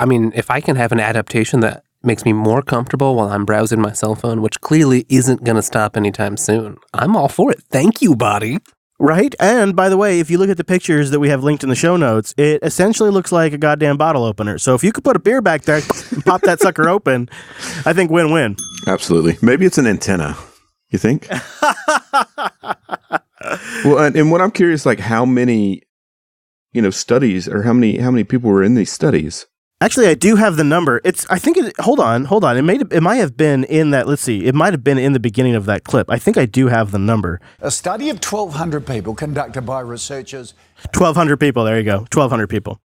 mean, if I can have an adaptation that makes me more comfortable while I'm browsing my cell phone, which clearly isn't going to stop anytime soon, I'm all for it. Thank you, body. Right? And by the way, if you look at the pictures that we have linked in the show notes, it essentially looks like a goddamn bottle opener. So if you could put a beer back there and pop that sucker open, I think win-win. Absolutely. Maybe it's an antenna. You think? Well, and what I'm curious, like how many, studies, or how many people were in these studies? Actually, I do have the number. Hold on. It might have been in that, let's see. It might have been in the beginning of that clip. I think I do have the number. A study of 1,200 people conducted by researchers. 1,200 people. There you go. 1,200 people.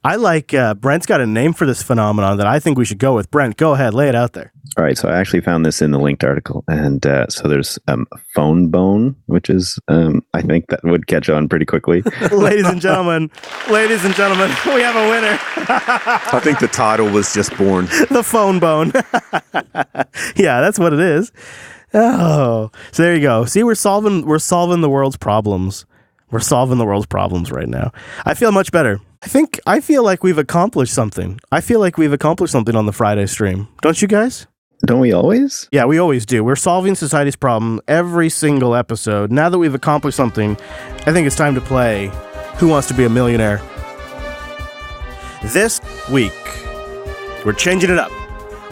I like, Brent's got a name for this phenomenon that I think we should go with. Brent, go ahead. Lay it out there. All right, so I actually found this in the linked article, and so there's phone bone, which is I think that would catch on pretty quickly. Ladies and gentlemen, we have a winner. I think the title was just born. The phone bone. Yeah, that's what it is. Oh, so there you go. See, we're solving the world's problems. We're solving the world's problems right now. I feel much better. I feel like we've accomplished something. I feel like we've accomplished something on the Friday stream. Don't you guys? Don't we always? Yeah, we always do. We're solving society's problem every single episode. Now that we've accomplished something, I think it's time to play Who Wants to Be a Millionaire? This week, we're changing it up.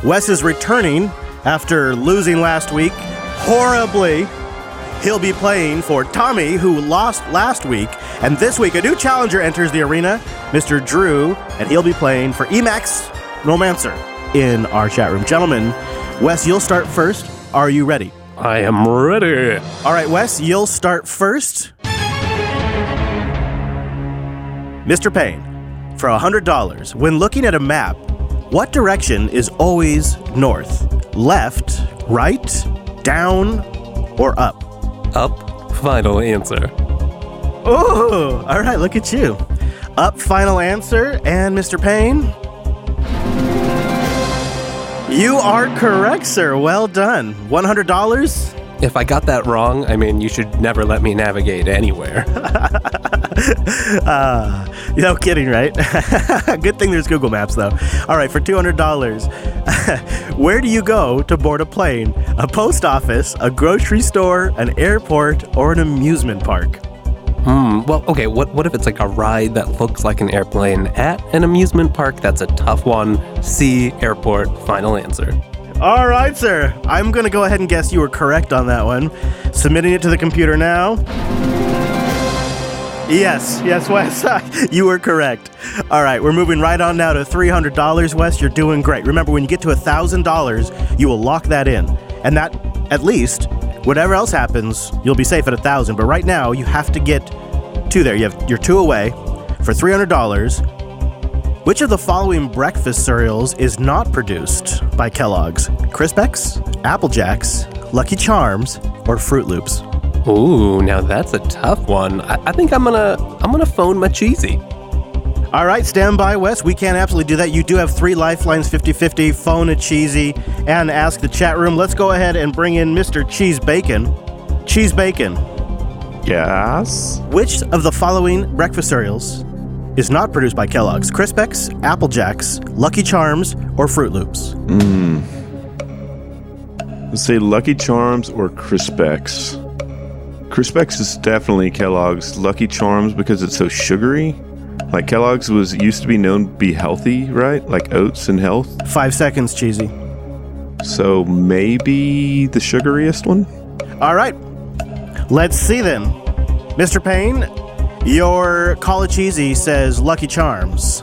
Wes is returning after losing last week horribly. He'll be playing for Tommy, who lost last week. And this week, a new challenger enters the arena, Mr. Drew, and he'll be playing for Emacs Romancer in our chat room. Gentlemen, Wes, you'll start first. Are you ready? I am ready. All right, Wes, you'll start first. Mr. Payne, for $100, when looking at a map, what direction is always north? Left, right, down, or up? Up, final answer. Oh, all right, look at you. Up, final answer. And Mr. Payne? You are correct, sir. Well done. $100? If I got that wrong, I mean, you should never let me navigate anywhere. No kidding, right? Good thing there's Google Maps, though. All right, for $200, where do you go to board a plane? A post office, a grocery store, an airport, or an amusement park? Well, okay, what if it's like a ride that looks like an airplane at an amusement park? That's a tough one. C, airport, final answer. All right, sir. I'm going to go ahead and guess you were correct on that one. Submitting it to the computer now. Yes, Wes, you were correct. All right, we're moving right on now to $300, Wes. You're doing great. Remember, when you get to $1,000, you will lock that in. And that, at least, whatever else happens, you'll be safe at $1,000. But right now, you have to get to there. You're two away for $300. Which of the following breakfast cereals is not produced by Kellogg's? Crispix, Apple Jacks, Lucky Charms, or Fruit Loops? Ooh, now that's a tough one. I think I'm gonna phone my cheesy. All right, stand by, Wes. We can absolutely do that. You do have 3 lifelines, 50-50, phone a cheesy, and ask the chat room. Let's go ahead and bring in Mr. Cheese Bacon. Cheese Bacon. Yes? Which of the following breakfast cereals is not produced by Kellogg's? Crispix, Apple Jacks, Lucky Charms, or Fruit Loops? Let's say Lucky Charms or Crispix. Crispix is definitely Kellogg's. Lucky Charms because it's so sugary. Like Kellogg's used to be known to be healthy, right? Like oats and health. 5 seconds, Cheesy. So maybe the sugariest one? All right. Let's see then. Mr. Payne, your Call of Cheesy says Lucky Charms.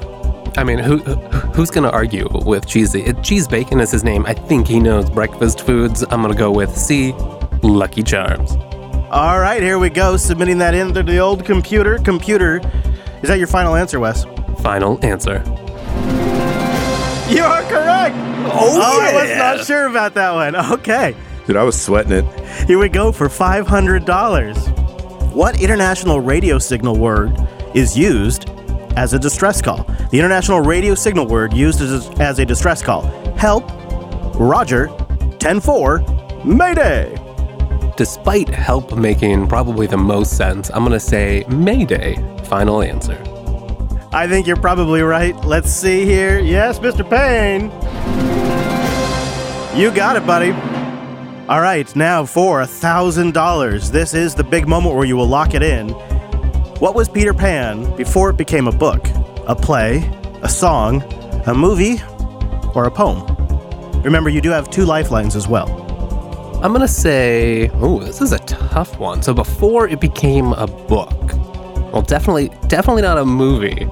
I mean, who's going to argue with Cheesy? Cheese Bacon is his name. I think he knows breakfast foods. I'm going to go with C, Lucky Charms. All right, here we go. Submitting that into the old computer. Computer, is that your final answer, Wes? Final answer. You are correct. Oh, yeah. I was not sure about that one. Okay. Dude, I was sweating it. Here we go for $500. What international radio signal word is used as a distress call? The international radio signal word used as a distress call. Help, Roger, 10-4, Mayday. Despite help making probably the most sense, I'm going to say Mayday. Final answer. I think you're probably right. Let's see here. Yes, Mr. Payne. You got it, buddy. All right, now for $1,000. This is the big moment where you will lock it in. What was Peter Pan before it became a book? A play, a song, a movie, or a poem? Remember, you do have 2 lifelines as well. I'm going to say, this is a tough one. So before it became a book, well, definitely not a movie.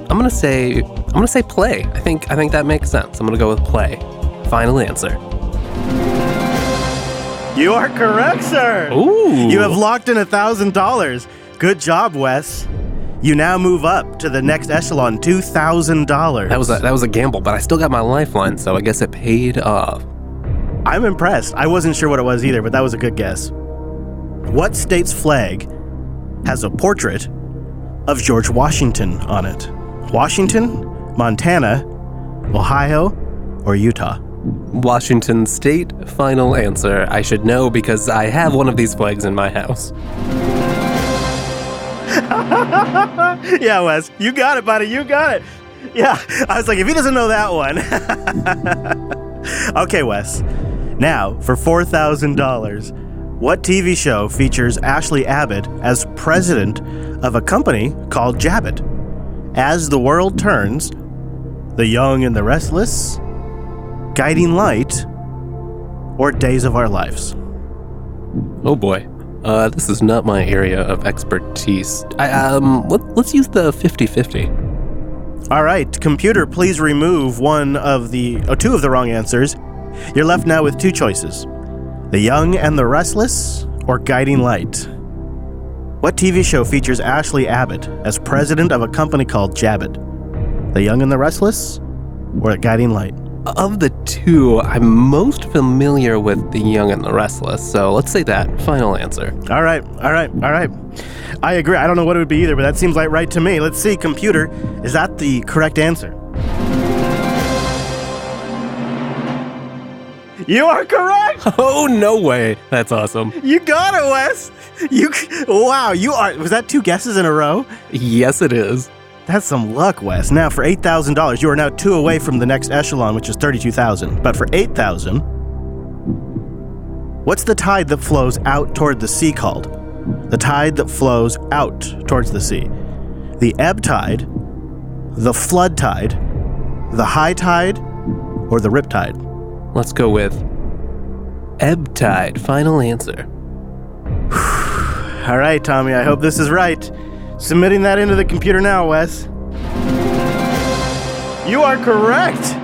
I'm going to say I'm going to say play. I think that makes sense. I'm going to go with play. Final answer. You are correct, sir. Ooh. You have locked in $1,000. Good job, Wes. You now move up to the next echelon, $2,000. That was a gamble, but I still got my lifeline, so I guess it paid off. I'm impressed. I wasn't sure what it was either, but that was a good guess. What state's flag has a portrait of George Washington on it? Washington, Montana, Ohio, or Utah? Washington State, final answer. I should know because I have one of these flags in my house. Yeah, Wes, you got it, buddy. You got it. Yeah, I was like, if he doesn't know that one. Okay, Wes. Now, for $4,000, what TV show features Ashley Abbott as president of a company called Jabbit? As the World Turns, The Young and the Restless, Guiding Light, or Days of Our Lives? Oh boy. This is not my area of expertise. Let's use the 50-50. All right, computer, please remove two of the wrong answers. You're left now with two choices. The Young and the Restless or Guiding Light? What TV show features Ashley Abbott as president of a company called Jabbit? The Young and the Restless or Guiding Light? Of the two, I'm most familiar with The Young and the Restless, so let's say that. Final answer. All right. I agree. I don't know what it would be either, but that seems like right to me. Let's see, computer, is that the correct answer? You are correct! Oh, no way. That's awesome. You got it, Wes! Wow, was that two guesses in a row? Yes, it is. That's some luck, Wes. Now, for $8,000, you are now two away from the next echelon, which is $32,000. But for $8,000, what's the tide that flows out toward the sea called? The tide that flows out towards the sea. The ebb tide, the flood tide, the high tide, or the rip tide? Let's go with ebb tide. Final answer. All right, Tommy, I hope this is right. Submitting that into the computer now, Wes. You are correct.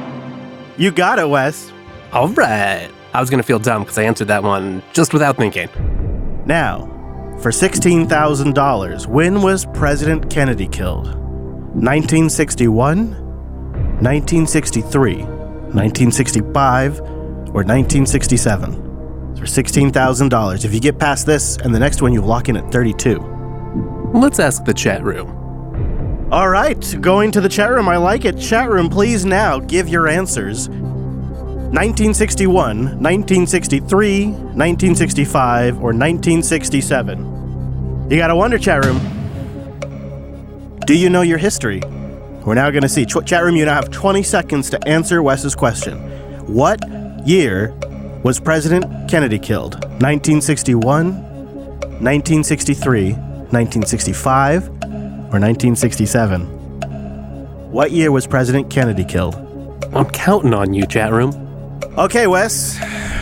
You got it, Wes. All right. I was going to feel dumb because I answered that one just without thinking. Now, for $16,000, when was President Kennedy killed? 1961, 1963, 1965, or 1967? For $16,000. If you get past this and the next one, you lock in at 32. Let's ask the chat room. All right, going to the chat room. I like it. Chat room, please now give your answers. 1961, 1963, 1965, or 1967? You gotta wonder, chat room. Do you know your history? We're now gonna see. Chat room, you now have 20 seconds to answer Wes's question. What year was President Kennedy killed? 1961, 1963, 1965, or 1967? What year was President Kennedy killed? I'm counting on you, chat room. Okay, Wes.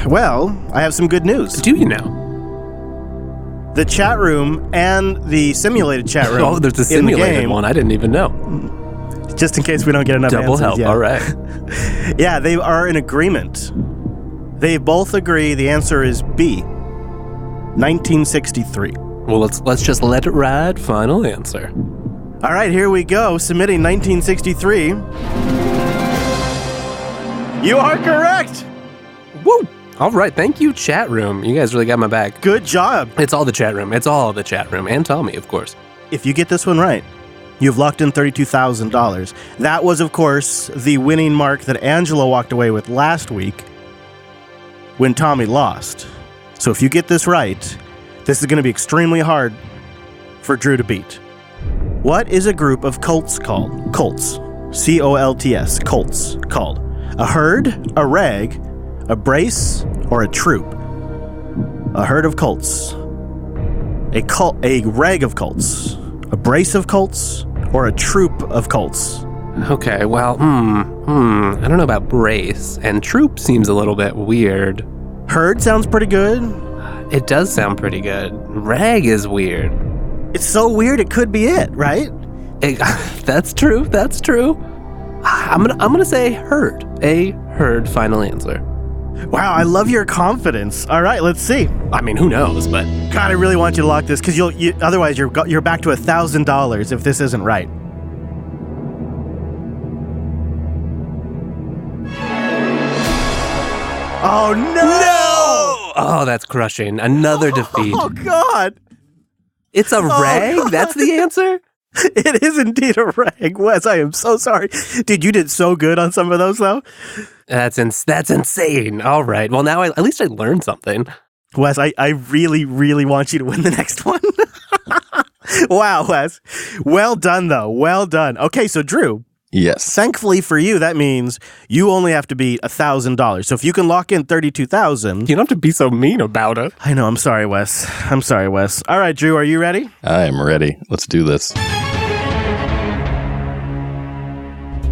Well, I have some good news. Do you know? The chat room and the simulated chat room. Oh, there's a simulated one. I didn't even know. Just in case we don't get enough Double answers. help. Yeah. All right. Yeah, they are in agreement. They both agree the answer is B, 1963. Well, let's just let it ride. Final answer. All right, here we go. Submitting 1963. You are correct. Woo! All right, thank you, chat room. You guys really got my back. Good job. It's all the chat room. It's all the chat room. And Tommy, of course. If you get this one right, you've locked in $32,000. That was, of course, the winning mark that Angela walked away with last week when Tommy lost. So if you get this right, this is going to be extremely hard for Drew to beat. What is a group of cults called? Cults. C-O-L-T-S. Cults called. A herd, a rag, a brace, or a troop? A herd of cults. A rag of cults. A brace of cults, or a troop of cults? Okay, well, I don't know about brace, and troop seems a little bit weird. Herd sounds pretty good. It does sound pretty good. Rag is weird. It's so weird it could be it, right? That's true. I'm gonna say heard. A heard final answer. Wow, I love your confidence. All right, let's see. I mean, who knows? But God, I really want you to lock this because otherwise you're back to $1,000 if this isn't right. Oh no! Oh, that's crushing. Another defeat. Oh God! It's a rag? God. That's the answer? It is indeed a rag, Wes. I am so sorry. Dude, you did so good on some of those, though. That's insane. All right. Well, now at least I learned something. Wes, I really, really want you to win the next one. Wow, Wes. Well done, though. Well done. Okay, so Drew. Yes. Thankfully for you, that means you only have to beat $1,000. So if you can lock in $32,000. You don't have to be so mean about it. I know. I'm sorry, Wes. All right, Drew, are you ready? I am ready. Let's do this.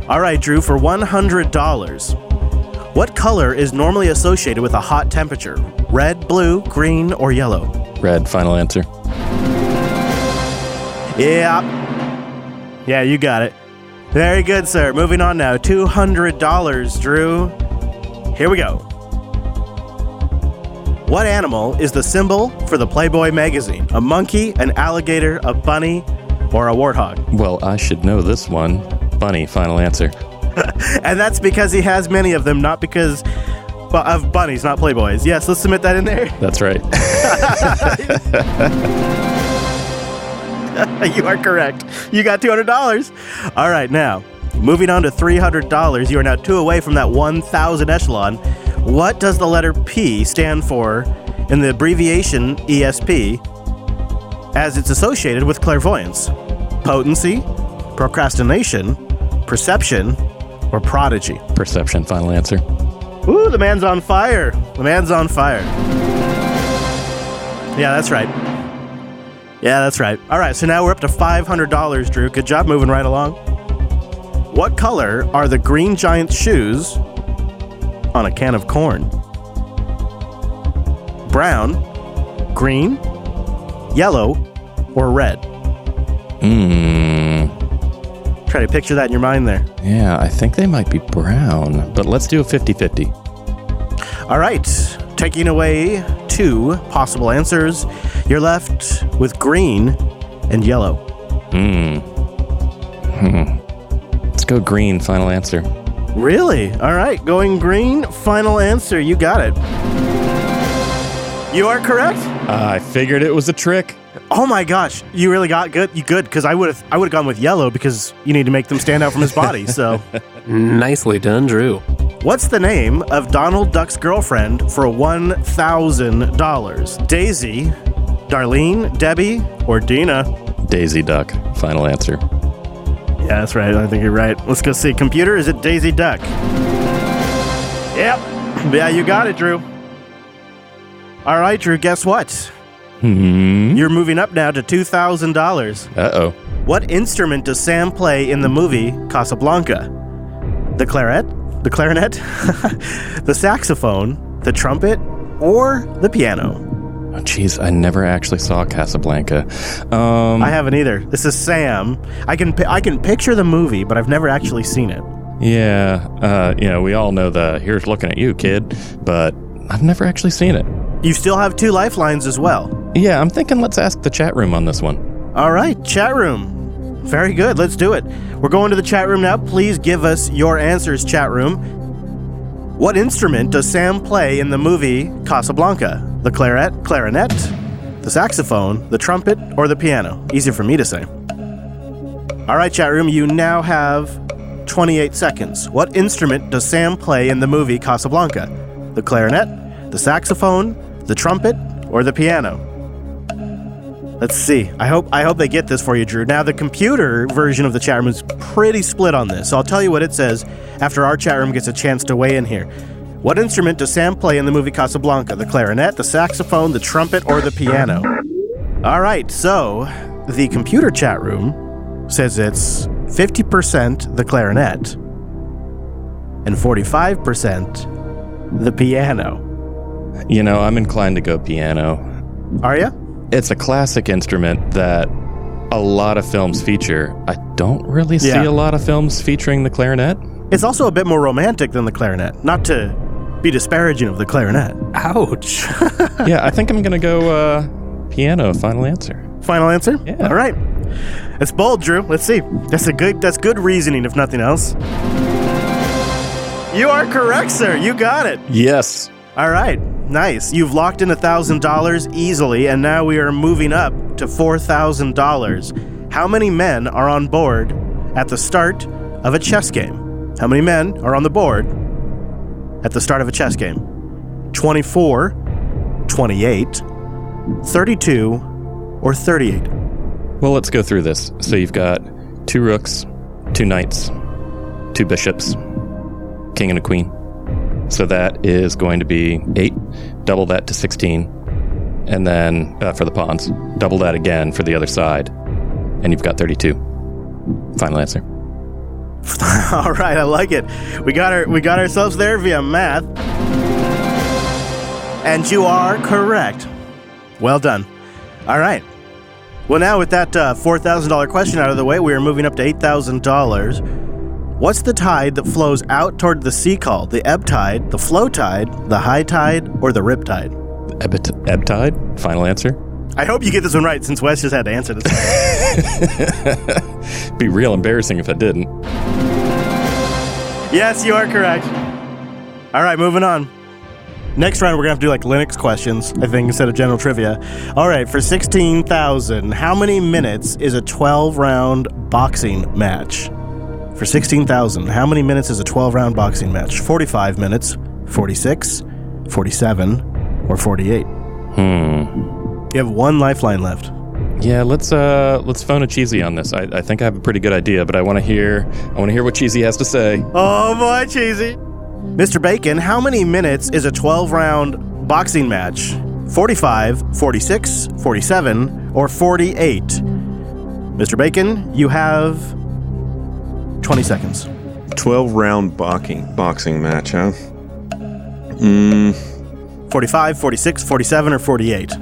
All right, Drew, for $100. What color is normally associated with a hot temperature? Red, blue, green, or yellow? Red, final answer. Yeah, you got it. Very good, sir. Moving on now. $200, Drew. Here we go. What animal is the symbol for the Playboy magazine? A monkey, an alligator, a bunny, or a warthog? Well, I should know this one. Bunny, final answer. And that's because he has many of them, not because of bunnies, not Playboys. Yes, let's submit that in there. That's right. You are correct. You got $200. All right, now, moving on to $300. You are now 2 away from that 1,000 echelon. What does the letter P stand for in the abbreviation ESP as it's associated with clairvoyance? Potency, procrastination, perception, or prodigy? Perception, final answer. Ooh, the man's on fire. Yeah, that's right. All right, so now we're up to $500, Drew. Good job moving right along. What color are the Green Giant's shoes on a can of corn? Brown, green, yellow, or red? Try to picture that in your mind there. Yeah, I think they might be brown, but let's do a 50-50. All right, taking away 2 possible answers. You're left with green and yellow. Let's go green, final answer. Really? All right, going green, final answer. You got it. You are correct? I figured it was a trick. Oh my gosh, you really got good. You good because I would have gone with yellow because you need to make them stand out from his body. So nicely done, Drew. What's the name of Donald Duck's girlfriend for $1,000? Daisy, Darlene, Debbie, or Dina? Daisy Duck, final answer. Yeah, that's right. I think you're right. Let's go see. Computer, is it Daisy Duck? Yep. Yeah, you got it, Drew. All right, Drew, guess what? You're moving up now to $2,000. Uh-oh. What instrument does Sam play in the movie Casablanca? The clarinet, the saxophone, the trumpet, or the piano? Oh, jeez, I never actually saw Casablanca. I haven't either. This is Sam. I can picture the movie, but I've never actually seen it. Yeah, we all know the "here's looking at you, kid," but I've never actually seen it. You still have 2 lifelines as well. Yeah, I'm thinking let's ask the chat room on this one. All right, chat room. Very good. Let's do it. We're going to the chat room now. Please give us your answers, chat room. What instrument does Sam play in the movie Casablanca? The clarinet, the saxophone, the trumpet, or the piano? Easy for me to say. All right, chat room, you now have 28 seconds. What instrument does Sam play in the movie Casablanca? The clarinet, the saxophone, the trumpet, or the piano? Let's see. I hope they get this for you, Drew. Now, the computer version of the chat room is pretty split on this, so I'll tell you what it says after our chat room gets a chance to weigh in here. What instrument does Sam play in the movie Casablanca? The clarinet, the saxophone, the trumpet, or the piano? All right, so the computer chat room says it's 50% the clarinet and 45% the piano. I'm inclined to go piano. Are you? It's a classic instrument that a lot of films feature. I don't really see a lot of films featuring the clarinet. It's also a bit more romantic than the clarinet. Not to be disparaging of the clarinet. Ouch. Yeah, I think I'm going to go piano, final answer. Final answer? Yeah. All right. That's bold, Drew. Let's see. That's good reasoning, if nothing else. You are correct, sir. You got it. Yes. All right. Nice. You've locked in $1,000 easily, and now we are moving up to $4,000. How many men are on board at the start of a chess game? How many men are on the board at the start of a chess game? 24, 28, 32, or 38? Well, let's go through this. So you've got 2 rooks, 2 knights, 2 bishops, king and a queen. So that is going to be 8. Double that to 16. And then for the pawns, double that again for the other side. And you've got 32. Final answer. All right, I like it. We got ourselves there via math. And you are correct. Well done. All right. Well, now with that $4,000 question out of the way, we are moving up to $8,000. What's the tide that flows out toward the sea call? The ebb tide, the flow tide, the high tide, or the rip tide? Ebb tide? Final answer? I hope you get this one right, since Wes just had to answer this. Be real embarrassing if I didn't. Yes, you are correct. All right, moving on. Next round, we're going to have to do like Linux questions, I think, instead of general trivia. All right, for $16,000, how many minutes is a 12-round boxing match? For $16,000, how many minutes is a 12-round boxing match? 45 minutes, 46, 47, or 48? You have one lifeline left. Yeah, let's phone a Cheesy on this. I think I have a pretty good idea, but I want to hear what Cheesy has to say. Oh boy, Cheesy. Mr. Bacon, how many minutes is a 12-round boxing match? 45, 46, 47, or 48? Mr. Bacon, you have 20 seconds. 12-round boxing match, huh? 45, 46, 47, or 48?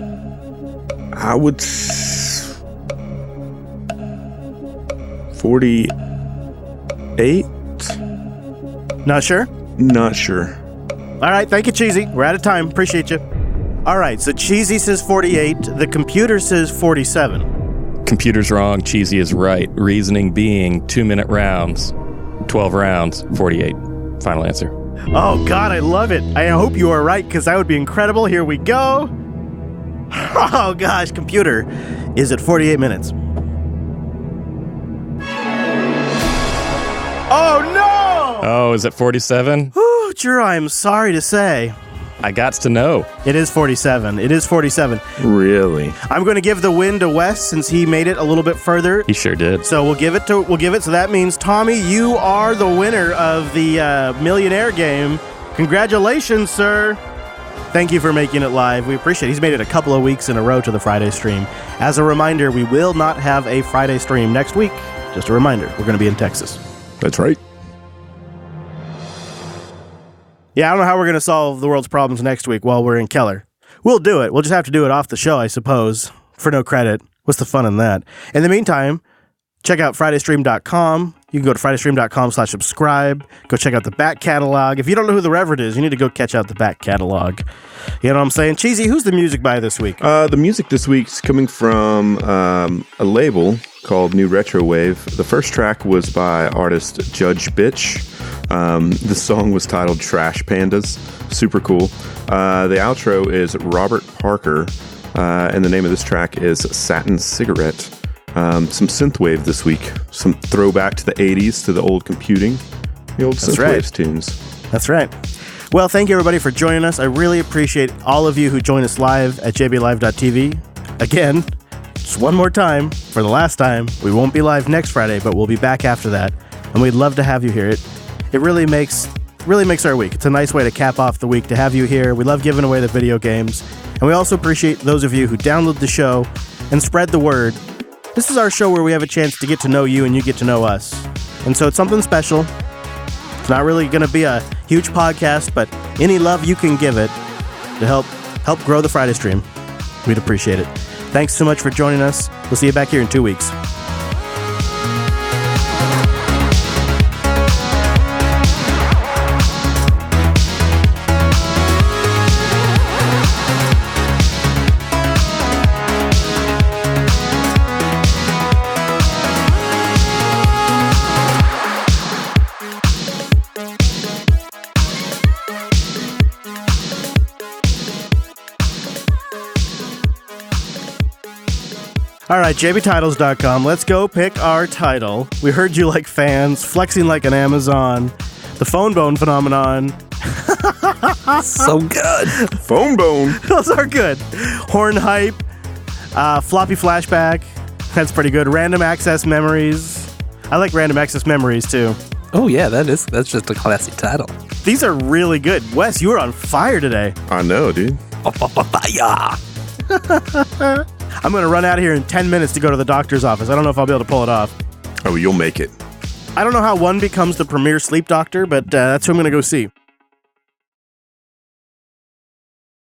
I would 48. Not sure? Not sure. All right, thank you, Cheesy. We're out of time. Appreciate you. All right, so Cheesy says 48. The computer says 47. Computer's wrong. Cheesy is right. Reasoning being 2-minute rounds, 12 rounds, 48. Final answer. Oh, God, I love it. I hope you are right, because that would be incredible. Here we go. Oh, gosh, computer is at 48 minutes. Oh, no! Oh, is it 47? Whew, Drew, I am sorry to say. I gots to know. It is 47. It is 47. Really? I'm going to give the win to Wes since he made it a little bit further. He sure did. So we'll give it. So that means, Tommy, you are the winner of the Millionaire game. Congratulations, sir. Thank you for making it live. We appreciate it. He's made it a couple of weeks in a row to the Friday stream. As a reminder, we will not have a Friday stream next week. Just a reminder, we're going to be in Texas. That's right. Yeah, I don't know how we're going to solve the world's problems next week while we're in Keller. We'll do it. We'll just have to do it off the show, I suppose, for no credit. What's the fun in that? In the meantime, check out FridayStream.com. You can go to FridayStream.com/subscribe. Go check out the back catalog. If you don't know who the Reverend is, you need to go catch out the back catalog. You know what I'm saying? Cheesy, who's the music by this week? The music this week is coming from a label called New Retro Wave. The first track was by artist Judge Bitch. The song was titled Trash Pandas. Super cool. The outro is Robert Parker, and the name of this track is Satin Cigarette. Some synthwave this week. Some throwback to the 80s, to the old computing. The old synthwave tunes. That's right. Well, thank you everybody for joining us. I really appreciate all of you who join us live at jblive.tv. Again, just one more time, for the last time, we won't be live next Friday, but we'll be back after that. And we'd love to have you here. It really makes our week. It's a nice way to cap off the week to have you here. We love giving away the video games. And we also appreciate those of you who download the show and spread the word. This is our show where we have a chance to get to know you and you get to know us. And so it's something special. It's not really going to be a huge podcast, but any love you can give it to help grow the Friday stream, we'd appreciate it. Thanks so much for joining us. We'll see you back here in 2 weeks. All right, jbtitles.com. Let's go pick our title. We heard you like fans, flexing like an Amazon, the phone bone phenomenon. So good. Phone bone. Those are good. Horn hype, floppy flashback. That's pretty good. Random access memories. I like random access memories too. Oh yeah, that's just a classy title. These are really good. Wes, you were on fire today. I know, dude. Fire. I'm going to run out of here in 10 minutes to go to the doctor's office. I don't know if I'll be able to pull it off. Oh, you'll make it. I don't know how one becomes the premier sleep doctor, but that's who I'm going to go see.